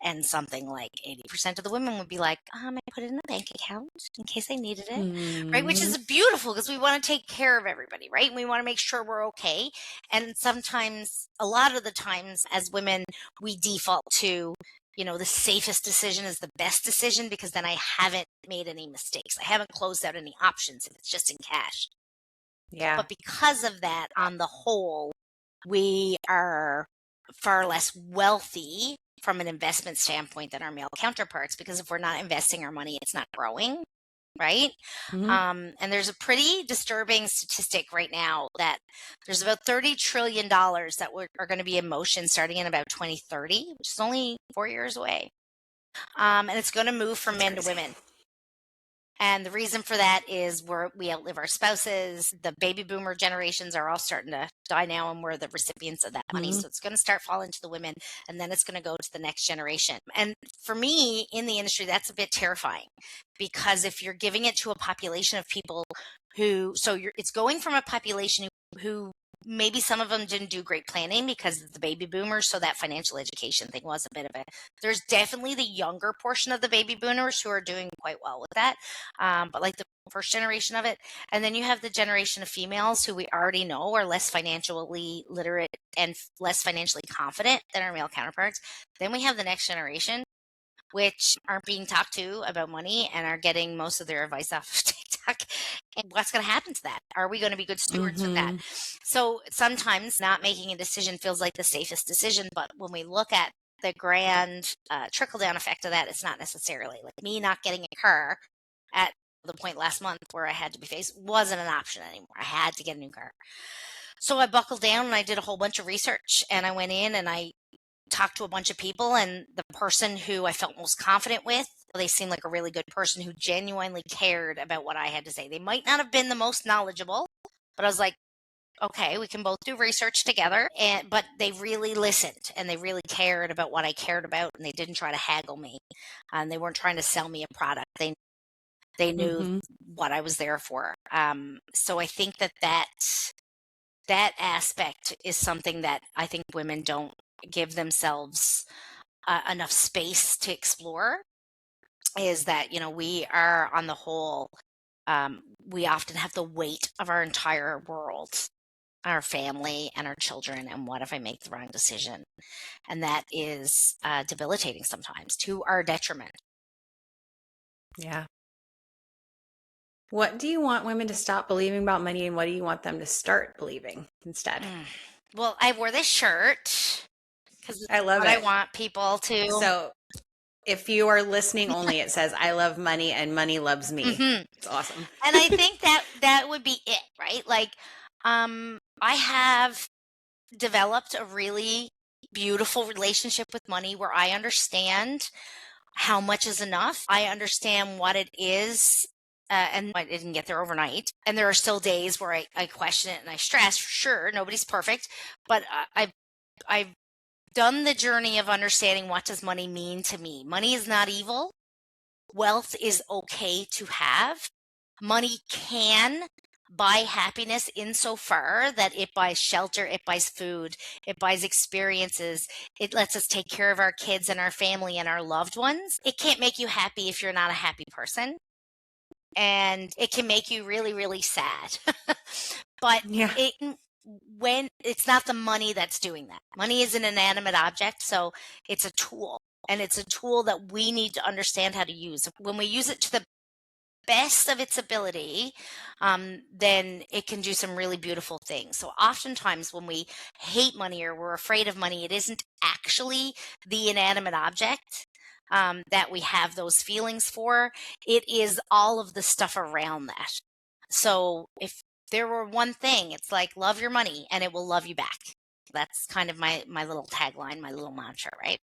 And something like 80% of the women would be like, I put it in a bank account in case I needed it. Right. Which is beautiful because we want to take care of everybody. Right. And we want to make sure we're okay. And sometimes, a lot of the times as women, we default to, the safest decision is the best decision because then I haven't made any mistakes. I haven't closed out any options if it's just in cash. Yeah. But because of that, on the whole, we are far less wealthy from an investment standpoint than our male counterparts, because if we're not investing our money, it's not growing. Right. Mm-hmm. And there's a pretty disturbing statistic right now that there's about $30 trillion that are going to be in motion starting in about 2030, which is only 4 years away. And it's going to move from men to women. And the reason for that is we outlive our spouses. The baby boomer generations are all starting to die now, and we're the recipients of that money. Mm-hmm. So it's going to start falling to the women, and then it's going to go to the next generation. And for me in the industry, that's a bit terrifying, because if you're giving it to a population of people it's going from a population who maybe some of them didn't do great planning because of the baby boomers. So that financial education thing was a bit of there's definitely the younger portion of the baby boomers who are doing quite well with that. But like the first generation of it. And then you have the generation of females who we already know are less financially literate and less financially confident than our male counterparts. Then we have the next generation, which aren't being talked to about money and are getting most of their advice off of TikTok. And what's going to happen to that? Are we going to be good stewards of that? So sometimes not making a decision feels like the safest decision. But when we look at the grand trickle-down effect of that, it's not necessarily. Like me not getting a car at the point last month where I had to be faced wasn't an option anymore. I had to get a new car. So I buckled down and I did a whole bunch of research, and I went in and I talked to a bunch of people, and the person who I felt most confident with, they seemed like a really good person who genuinely cared about what I had to say. They might not have been the most knowledgeable, but I was like, okay, we can both do research together. But they really listened and they really cared about what I cared about, and they didn't try to haggle me, and they weren't trying to sell me a product. They knew what I was there for. So I think that aspect is something that I think women don't give themselves enough space to explore, is that, we are on the whole, we often have the weight of our entire world, our family and our children. And what if I make the wrong decision? And that is debilitating sometimes, to our detriment. Yeah. What do you want women to stop believing about money, and what do you want them to start believing instead? Well, I wore this shirt because I love it. I want people to. So if you are listening only, it says, I love money and money loves me. It's awesome. And I think that would be it, right? Like, I have developed a really beautiful relationship with money where I understand how much is enough. I understand what it is. And I didn't get there overnight. And there are still days where I question it and I stress. Sure, nobody's perfect. But I've done the journey of understanding, what does money mean to me? Money is not evil. Wealth is okay to have. money can buy happiness insofar that it buys shelter, it buys food, it buys experiences, it lets us take care of our kids and our family and our loved ones. It can't make you happy if you're not a happy person. And it can make you really, really sad. But Yeah. when it's not the money that's doing that. Money is an inanimate object, so it's a tool. And it's a tool that we need to understand how to use. When we use it to the best of its ability, then it can do some really beautiful things. So oftentimes when we hate money or we're afraid of money, it isn't actually the inanimate object that we have those feelings for. It is all of the stuff around that. So if there were one thing, it's like love your money and it will love you back. That's kind of my little tagline, my little mantra, right?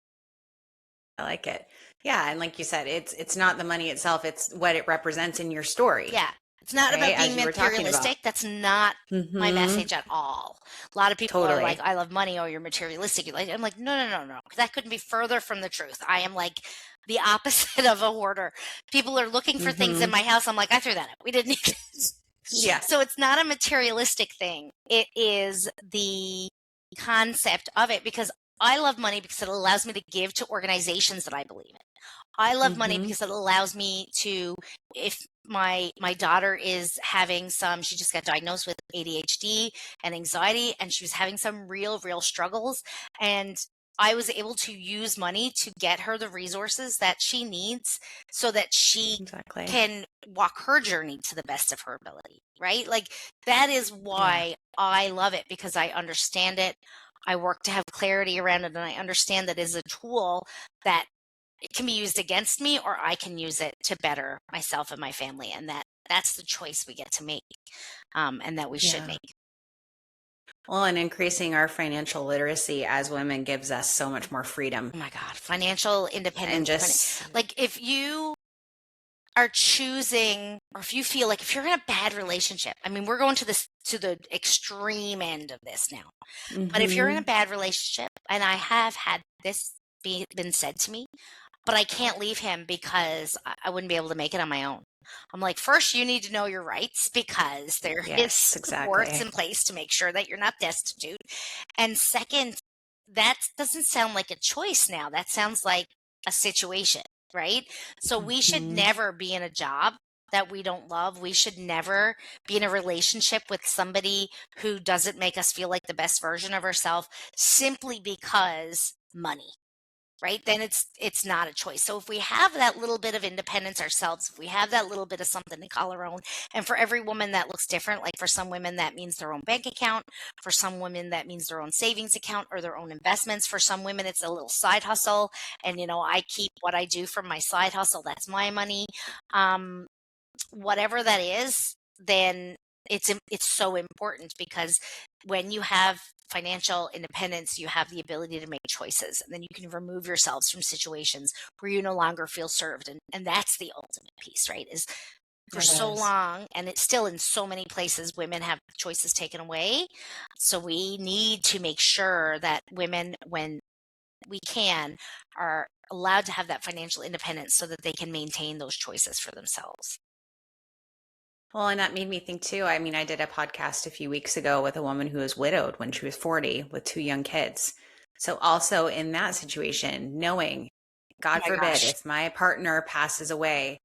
I like it. Yeah, and like you said, it's not the money itself, it's what it represents in your story. Yeah. It's not right? about being As you were talking about. materialistic. That's not my message at all. A lot of people are like, Totally. I love money, or you're materialistic. I'm like, no, no, no, no. That couldn't be further from the truth. I am like the opposite of a hoarder. People are looking for things in my house. I'm like, I threw that out. We didn't need it. Yeah. So it's not a materialistic thing. It is the concept of it, because I love money because it allows me to give to organizations that I believe in. I love money because it allows me to, if my daughter is having she just got diagnosed with ADHD and anxiety, and she was having some real struggles, and I was able to use money to get her the resources that she needs so that she Exactly. can walk her journey to the best of her ability, right? Like that is why I love it, because I understand it. I work to have clarity around it, and I understand that is a tool that it can be used against me, or I can use it to better myself and my family. And that's the choice we get to make, and that we should make. Well, and increasing our financial literacy as women gives us so much more freedom. Oh my God, financial independence. And just like if you are choosing, or if you feel like if you're in a bad relationship, I mean, we're going to the extreme end of this now. But if you're in a bad relationship, and I have had this been said to me, but I can't leave him because I wouldn't be able to make it on my own. I'm like, first, you need to know your rights, because there is supports in place to make sure that you're not destitute. And second, that doesn't sound like a choice now. That sounds like a situation, right? So we should never be in a job that we don't love. We should never be in a relationship with somebody who doesn't make us feel like the best version of ourselves simply because money. Right? Then it's not a choice. So if we have that little bit of independence ourselves, if we have that little bit of something to call our own, and for every woman that looks different, like for some women that means their own bank account, for some women that means their own savings account or their own investments, for some women it's a little side hustle, and I keep what I do from my side hustle, that's my money. Whatever that is, then it's so important, because when you have financial independence, you have the ability to make choices, and then you can remove yourselves from situations where you no longer feel served. And that's the ultimate piece, right? Is for so long, and it's still in so many places, women have choices taken away. So we need to make sure that women, when we can, are allowed to have that financial independence so that they can maintain those choices for themselves. Well, and that made me think too. I mean, I did a podcast a few weeks ago with a woman who was widowed when she was 40 with 2 young kids. So also in that situation, knowing, God forbid, if my partner passes away,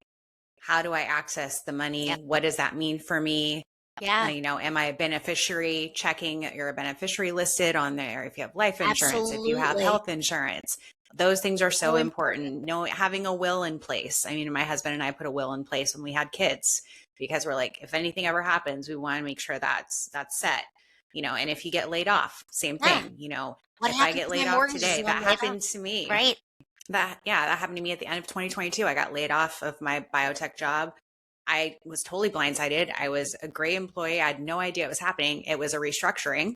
how do I access the money? What does that mean for me? Yeah. Am I a beneficiary? Checking you're a beneficiary listed on there. If you have life insurance, if you have health insurance, those things are so important. Having a will in place. I mean, my husband and I put a will in place when we had kids, because we're like, if anything ever happens, we want to make sure that's set. And if you get laid off, same thing. If I get laid off today, that happened to me. Right. That happened to me at the end of 2022. I got laid off of my biotech job. I was totally blindsided. I was a great employee. I had no idea it was happening. It was a restructuring.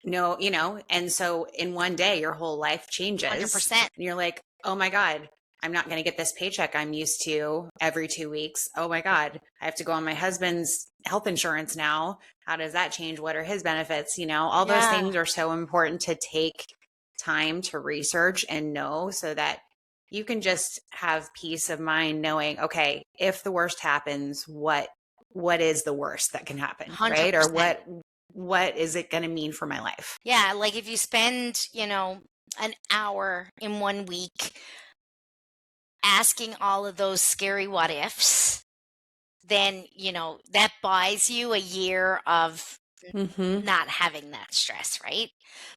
And so in one day, your whole life changes. 100%. And you're like, oh my God, I'm not going to get this paycheck I'm used to every 2 weeks. Oh my God, I have to go on my husband's health insurance now. How does that change? What are his benefits? All those things are so important to take time to research and know, so that you can just have peace of mind knowing, okay, if the worst happens, what what is the worst that can happen, 100%. right? Or what is it going to mean for my life? Yeah, like if you spend, an hour in 1 week asking all of those scary what ifs, then, that buys you a year of Mm-hmm. not having that stress, right?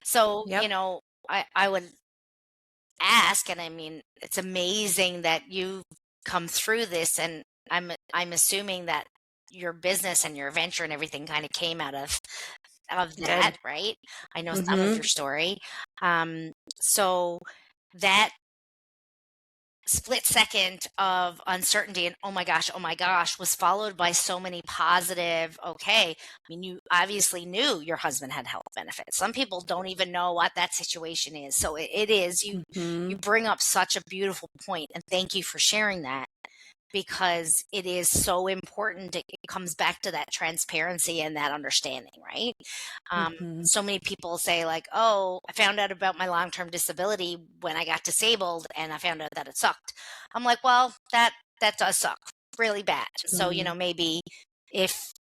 So, Yep. I would ask, and I mean, it's amazing that you've come through this, and I'm assuming that your business and your venture and everything kind of came out of that, Did. right? I know some of Mm-hmm. your story. So that split second of uncertainty and oh my gosh was followed by so many positive, okay. I mean, you obviously knew your husband had health benefits. Some people don't even know what that situation is. So it is, Mm-hmm. you bring up such a beautiful point, and thank you for sharing that, because it is so important. It comes back to that transparency and that understanding, right? Mm-hmm. So many people say like, oh, I found out about my long-term disability when I got disabled and I found out that it sucked. I'm like, well, that does suck really bad. So, Mm-hmm. maybe if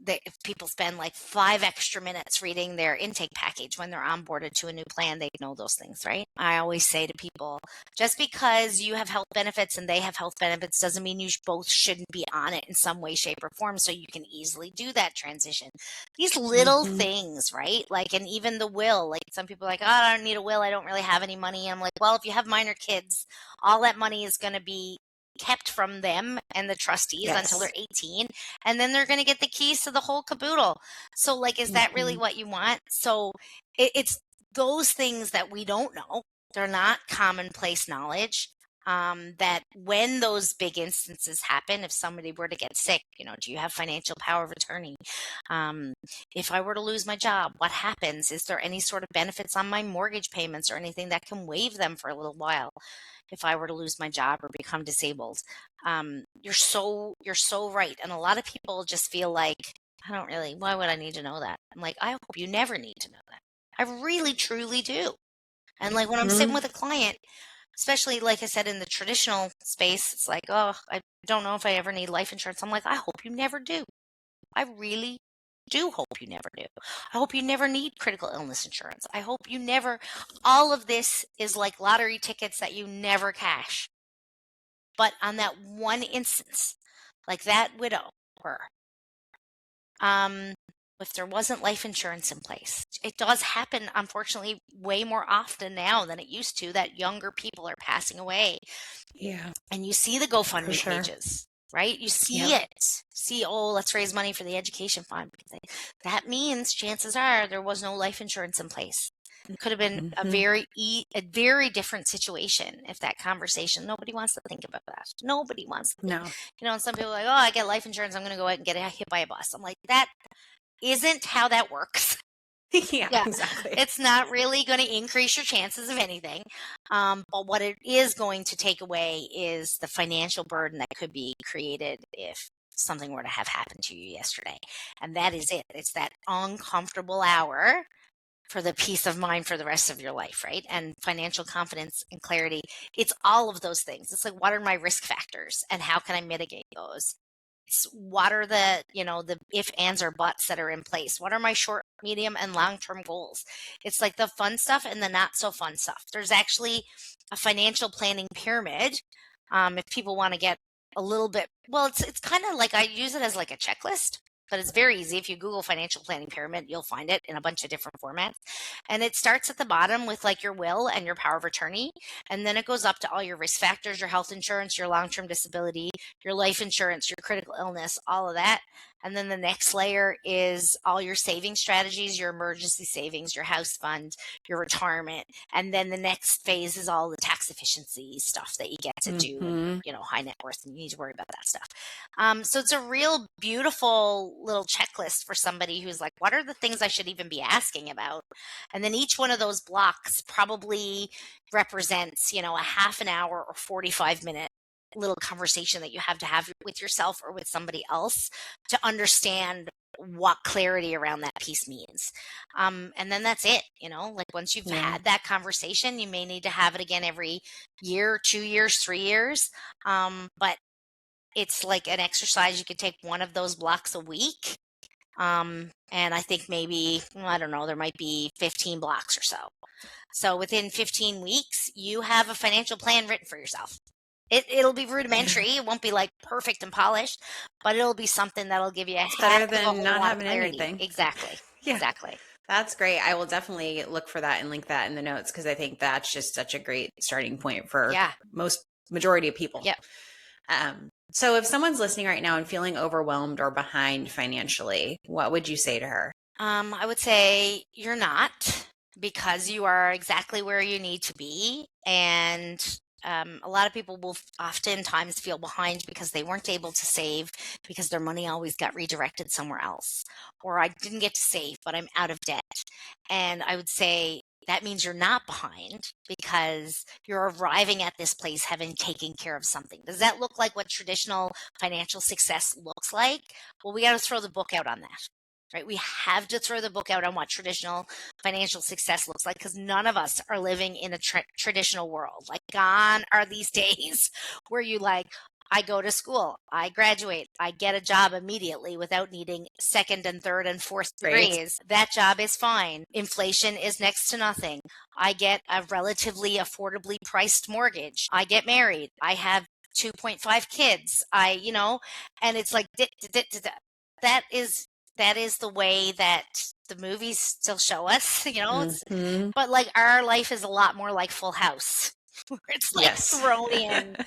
if people spend like 5 extra minutes reading their intake package when they're onboarded to a new plan, they know those things, right? I always say to people, just because you have health benefits and they have health benefits doesn't mean you both shouldn't be on it in some way, shape, or form, so you can easily do that transition. These little Mm-hmm. things, right? Like, and even the will, like some people are like, oh, I don't need a will. I don't really have any money. I'm like, well, if you have minor kids, all that money is going to be kept from them and the trustees until they're Yes. 18, and then they're going to get the keys to the whole caboodle. So like, is that really Mm-hmm. what you want? So it's those things that we don't know. They're not commonplace knowledge. That when those big instances happen, if somebody were to get sick, do you have financial power of attorney? Um, if I were to lose my job, what happens? Is there any sort of benefits on my mortgage payments or anything that can waive them for a little while if I were to lose my job or become disabled? You're so right. And a lot of people just feel like, why would I need to know that? I'm like, I hope you never need to know that. I really, truly do. And like when I'm sitting Mm-hmm. with a client, especially like I said, in the traditional space, it's like, oh, I don't know if I ever need life insurance. I'm like, I hope you never do. I really do hope you never do. I hope you never need critical illness insurance. I hope you never, all of this is like lottery tickets that you never cash. But on that one instance, like that widow, her, um, if there wasn't life insurance in place, it does happen, unfortunately, way more often now than it used to, that younger people are passing away. Yeah, And you see the for GoFundMe sure. pages, right? You see Yep. it. See, oh, let's raise money for the education fund. That means chances are there was no life insurance in place. Could have been a Mm-hmm. very different situation if that conversation. Nobody wants to think about that. Nobody wants to think. No. And some people are like, oh, I get life insurance, I'm going to go out and get hit by a bus. I'm like, that isn't how that works. Yeah, Yeah, exactly. it's not really going to increase your chances of anything. But what it is going to take away is the financial burden that could be created if something were to have happened to you yesterday. And that is it. It's that uncomfortable hour for the peace of mind for the rest of your life, right? And financial confidence and clarity. It's all of those things. It's like, what are my risk factors and how can I mitigate those? What are the if, ands, or buts that are in place? What are my short, medium, and long-term goals? It's like the fun stuff and the not so fun stuff. There's actually a financial planning pyramid. If people want to get a little bit, well, it's kind of like, I use it as like a checklist, but it's very easy. If you Google financial planning pyramid, you'll find it in a bunch of different formats. And it starts at the bottom with like your will and your power of attorney. And then it goes up to all your risk factors, your health insurance, your long-term disability, your life insurance, your critical illness, all of that. And then the next layer is all your saving strategies, your emergency savings, your house fund, your retirement. And then the next phase is all the tax efficiency stuff that you get to do when Mm-hmm. you're, high net worth, and you need to worry about that stuff. So it's a real beautiful little checklist for somebody who's like, what are the things I should even be asking about? And then each one of those blocks probably represents, a half an hour or 45-minute little conversation that you have to have with yourself or with somebody else to understand what clarity around that piece means. And then that's it, like once you've Yeah. had that conversation, you may need to have it again every year, 2 years, 3 years. But it's like an exercise. You could take one of those blocks a week. And I think maybe, I don't know, there might be 15 blocks or so. So within 15 weeks, you have a financial plan written for yourself. It'll be rudimentary. It won't be like perfect and polished, but it'll be something that'll give you a It's better heck of a than whole not lot of having clarity. anything. Exactly. Yeah. Exactly. That's great. I will definitely look for that and link that in the notes, because I think that's just such a great starting point for majority of people. Yep. So if someone's listening right now and feeling overwhelmed or behind financially, what would you say to her? I would say you're not, because you are exactly where you need to be. And a lot of people will oftentimes feel behind because they weren't able to save, because their money always got redirected somewhere else. Or I didn't get to save, but I'm out of debt. And I would say that means you're not behind, because you're arriving at this place having taken care of something. Does that look like what traditional financial success looks like? Well, we got to throw the book out on that. Right? We have to throw the book out on what traditional financial success looks like, because none of us are living in a traditional world. Like, gone are these days where you like, I go to school, I graduate, I get a job immediately without needing second and third and fourth degrees. Right. That job is fine. Inflation is next to nothing. I get a relatively affordably priced mortgage. I get married. I have 2.5 kids. And it's like, that is the way that the movies still show us, but like our life is a lot more like Full House, where it's like thrown in.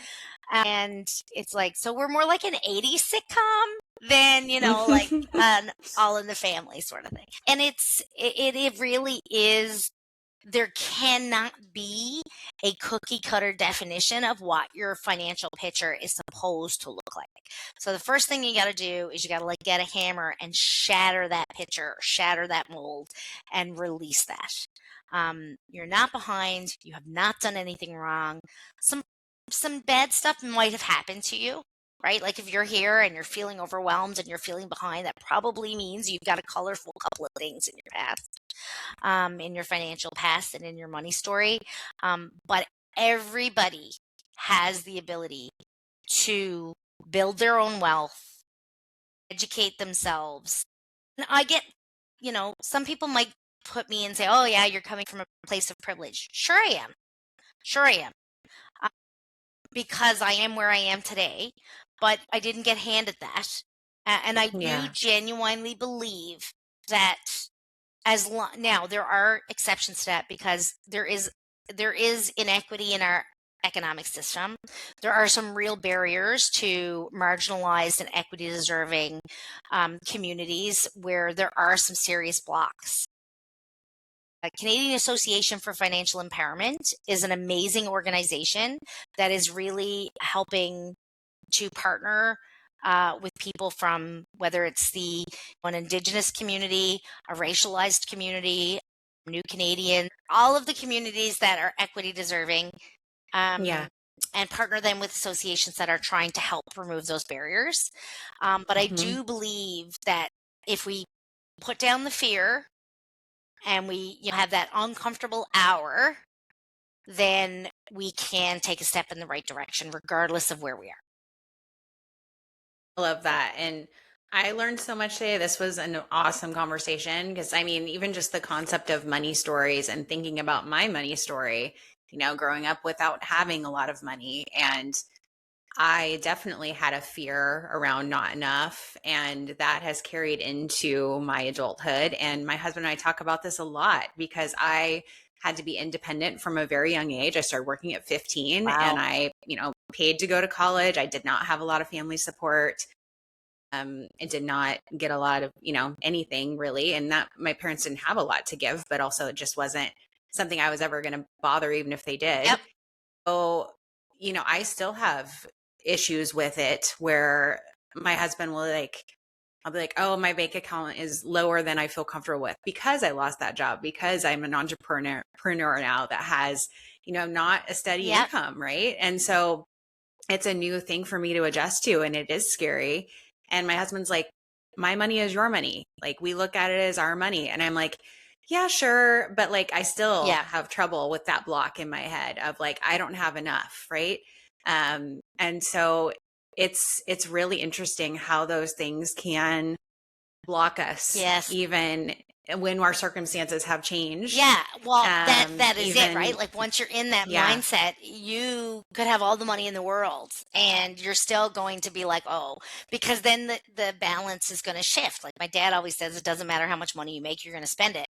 And it's like, so we're more like an 80s sitcom than, like an All in the Family sort of thing. And it really is. There cannot be a cookie cutter definition of what your financial picture is supposed to look like. So the first thing you got to do is you got to like get a hammer and shatter that picture, shatter that mold, and release that. You're not behind. You have not done anything wrong. Some bad stuff might have happened to you, right? Like if you're here and you're feeling overwhelmed and you're feeling behind, that probably means you've got a colorful couple of things in your past. In your financial past and in your money story. But everybody has the ability to build their own wealth, educate themselves. And I get, some people might put me and say, oh yeah, you're coming from a place of privilege. Sure I am. Because I am where I am today, but I didn't get handed that. And I do genuinely believe that now there are exceptions to that, because there is inequity in our economic system. There are some real barriers to marginalized and equity deserving communities where there are some serious blocks. Canadian Association for Financial Empowerment is an amazing organization that is really helping to partner with people from, whether it's an Indigenous community, a racialized community, New Canadian, all of the communities that are equity deserving, and partner them with associations that are trying to help remove those barriers. But I do believe that if we put down the fear and we have that uncomfortable hour, then we can take a step in the right direction, regardless of where we are. I love that. And I learned so much today. This was an awesome conversation, because even just the concept of money stories and thinking about my money story, growing up without having a lot of money. And I definitely had a fear around not enough, and that has carried into my adulthood. And my husband and I talk about this a lot, because I had to be independent from a very young age. I started working at 15. Wow. And I, paid to go to college. I did not have a lot of family support. I did not get a lot of, anything really. And that my parents didn't have a lot to give, but also it just wasn't something I was ever going to bother, even if they did. Yep. So, I still have issues with it, where my husband will I'll be like, oh, my bank account is lower than I feel comfortable with, because I lost that job, because I'm an entrepreneur now that has, not a steady income. Right. And so it's a new thing for me to adjust to, and it is scary. And my husband's like, my money is your money. Like, we look at it as our money. And I'm like, yeah, sure. But like, I still have trouble with that block in my head of like, I don't have enough. Right. And so it's really interesting how those things can block us, Yes. even when our circumstances have changed. Yeah, well, that is it, even right? Like once you're in that yeah. mindset, you could have all the money in the world and you're still going to be like, oh, because then the balance is going to shift. Like my dad always says, it doesn't matter how much money you make, you're going to spend it.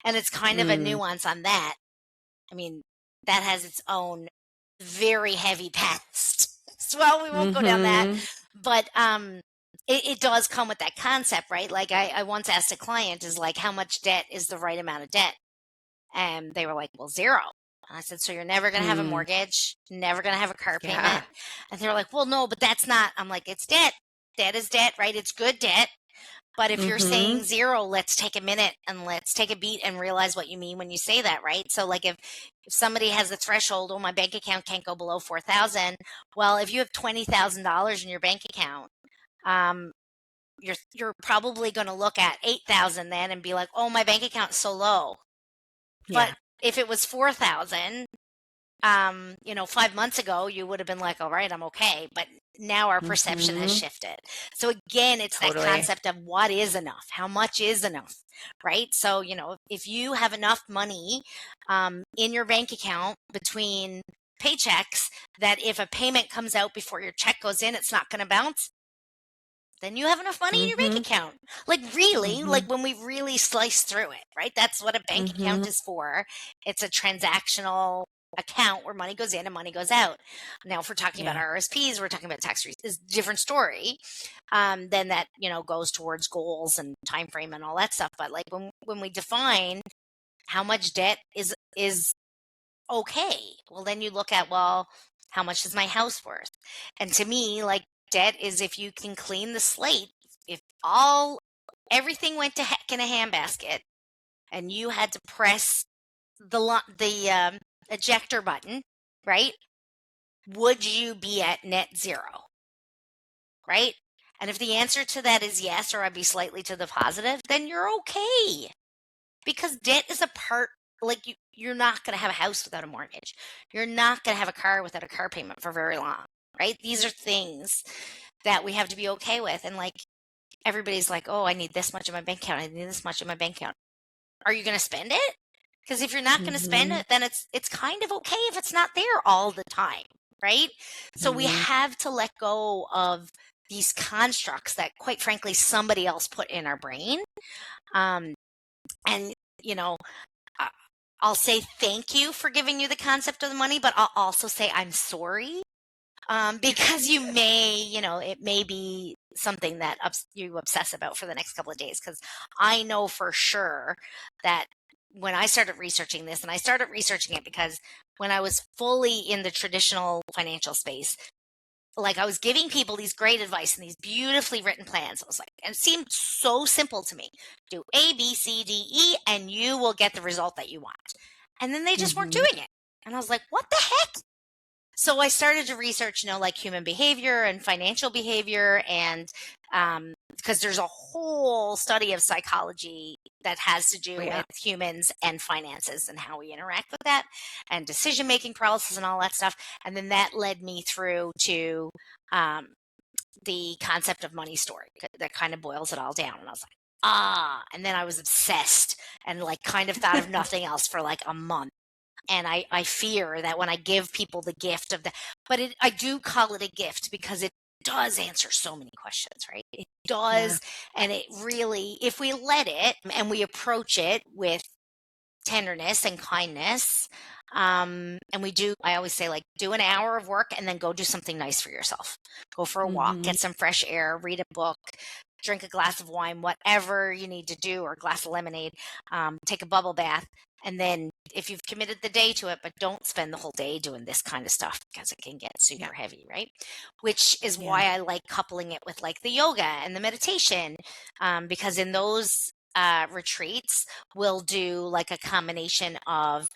And it's kind of a nuance on that. I mean, that has its own very heavy past. So, well, we won't go down that. But it does come with that concept, right? Like I once asked a client, is like, how much debt is the right amount of debt? And they were like, well, zero. And I said, so you're never going to have a mortgage, never going to have a car payment. And they were like, well, no, but that's not. I'm like, it's debt. Debt is debt, right? It's good debt. But if you're saying zero, let's take a minute and let's take a beat and realize what you mean when you say that, right? So like if somebody has the threshold, oh, my bank account can't go below 4,000. Well, if you have $20,000 in your bank account, you're probably going to look at 8,000 then and be like, oh, my bank account's so low. But if it was 4,000, 5 months ago, you would have been like, all right, I'm okay. But now our perception has shifted. So again, it's that concept of what is enough? How much is enough? Right? So, if you have enough money in your bank account between paychecks that if a payment comes out before your check goes in, it's not going to bounce, then you have enough money in your bank account. Like really, like when we really slice through it, right? That's what a bank account is for. It's a transactional account where money goes in and money goes out. Now, if we're talking about RSPs, we're talking about tax is a different story. Then that, goes towards goals and time frame and all that stuff. But like when we define how much debt is okay, well, then you look at, well, how much is my house worth? And to me, like, debt is if you can clean the slate. If everything went to heck in a handbasket, and you had to press the ejector button, right? Would you be at net zero, right? And if the answer to that is yes, or I'd be slightly to the positive, then you're okay, because debt is a part. Like you're not going to have a house without a mortgage. You're not going to have a car without a car payment for very long, right? These are things that we have to be okay with. And like everybody's like, oh, I need this much in my bank account. I need this much in my bank account. Are you going to spend it? Because if you're not going to spend it, then it's kind of okay if it's not there all the time, right? So we have to let go of these constructs that, quite frankly, somebody else put in our brain. And, I'll say thank you for giving you the concept of the money, but I'll also say I'm sorry. Because you may, it may be something that you obsess about for the next couple of days. Because I know for sure that when I started researching this, and I started researching it because when I was fully in the traditional financial space, like I was giving people these great advice and these beautifully written plans. I was like, and it seemed so simple to me. Do A, B, C, D, E, and you will get the result that you want. And then they just weren't doing it. And I was like, what the heck? So I started to research, like human behavior and financial behavior, and because there's a whole study of psychology that has to do with humans and finances and how we interact with that, and decision-making paralysis and all that stuff. And then that led me through to the concept of money story that kind of boils it all down. And I was like, and then I was obsessed and like kind of thought of nothing else for like a month. And I fear that when I give people the gift of but I do call it a gift because it does answer so many questions, right? It does. Yeah. And it really, if we let it and we approach it with tenderness and kindness, and I always say, like, do an hour of work and then go do something nice for yourself. Go for a walk, get some fresh air, read a book, drink a glass of wine, whatever you need to do, or a glass of lemonade, take a bubble bath. And then if you've committed the day to it, but don't spend the whole day doing this kind of stuff because it can get super heavy, right? Which is why I like coupling it with like the yoga and the meditation, because in those retreats, we'll do like a combination of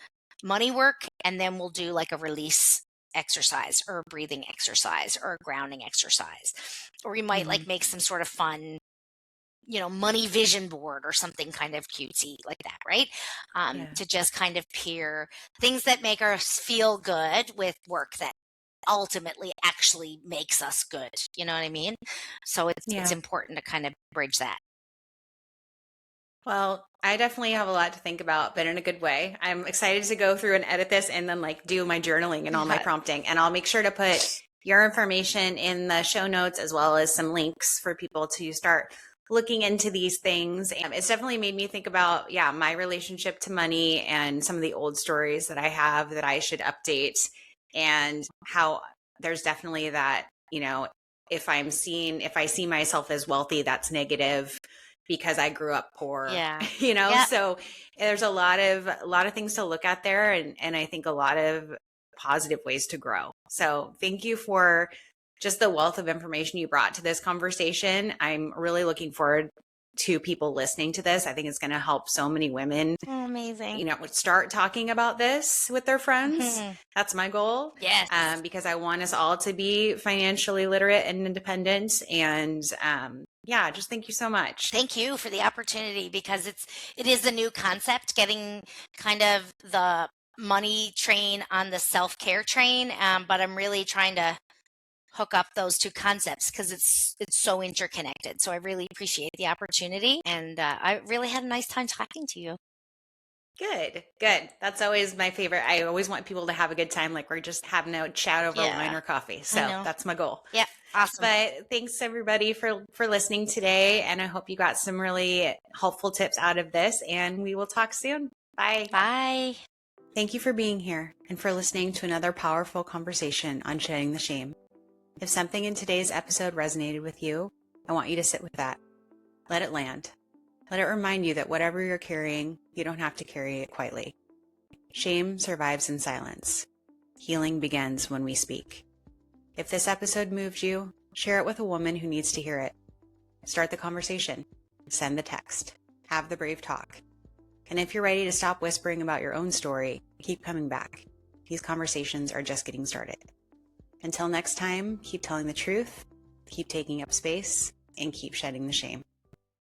money work, and then we'll do like a release exercise or a breathing exercise or a grounding exercise. Or we might like make some sort of fun, money vision board or something kind of cutesy like that, right? To just kind of peer things that make us feel good with work that ultimately actually makes us good. You know what I mean? So it's Yeah. important to kind of bridge that. Well, I definitely have a lot to think about, but in a good way. I'm excited to go through and edit this and then like do my journaling and all my prompting. And I'll make sure to put your information in the show notes as well as some links for people to start looking into these things. And it's definitely made me think about, my relationship to money and some of the old stories that I have that I should update, and how there's definitely that, if I see myself as wealthy, that's negative because I grew up poor, Yeah. so there's a lot of things to look at there. And I think a lot of positive ways to grow. So thank you for just the wealth of information you brought to this conversation. I'm really looking forward to people listening to this. I think it's going to help so many women, Amazing. Start talking about this with their friends. That's my goal. Yes. Because I want us all to be financially literate and independent. And just thank you so much. Thank you for the opportunity, because it is a new concept, getting kind of the money train on the self-care train. But I'm really trying to hook up those two concepts because it's so interconnected. So I really appreciate the opportunity, and I really had a nice time talking to you. Good. That's always my favorite. I always want people to have a good time, like we're just having a chat over wine or coffee. So that's my goal. Yeah, awesome. But thanks everybody for listening today, and I hope you got some really helpful tips out of this, and we will talk soon. Bye. Bye. Thank you for being here and for listening to another powerful conversation on shedding the shame. If something in today's episode resonated with you, I want you to sit with that. Let it land. Let it remind you that whatever you're carrying, you don't have to carry it quietly. Shame survives in silence. Healing begins when we speak. If this episode moved you, share it with a woman who needs to hear it. Start the conversation. Send the text. Have the brave talk. And if you're ready to stop whispering about your own story, keep coming back. These conversations are just getting started. Until next time, keep telling the truth, keep taking up space, and keep shedding the shame.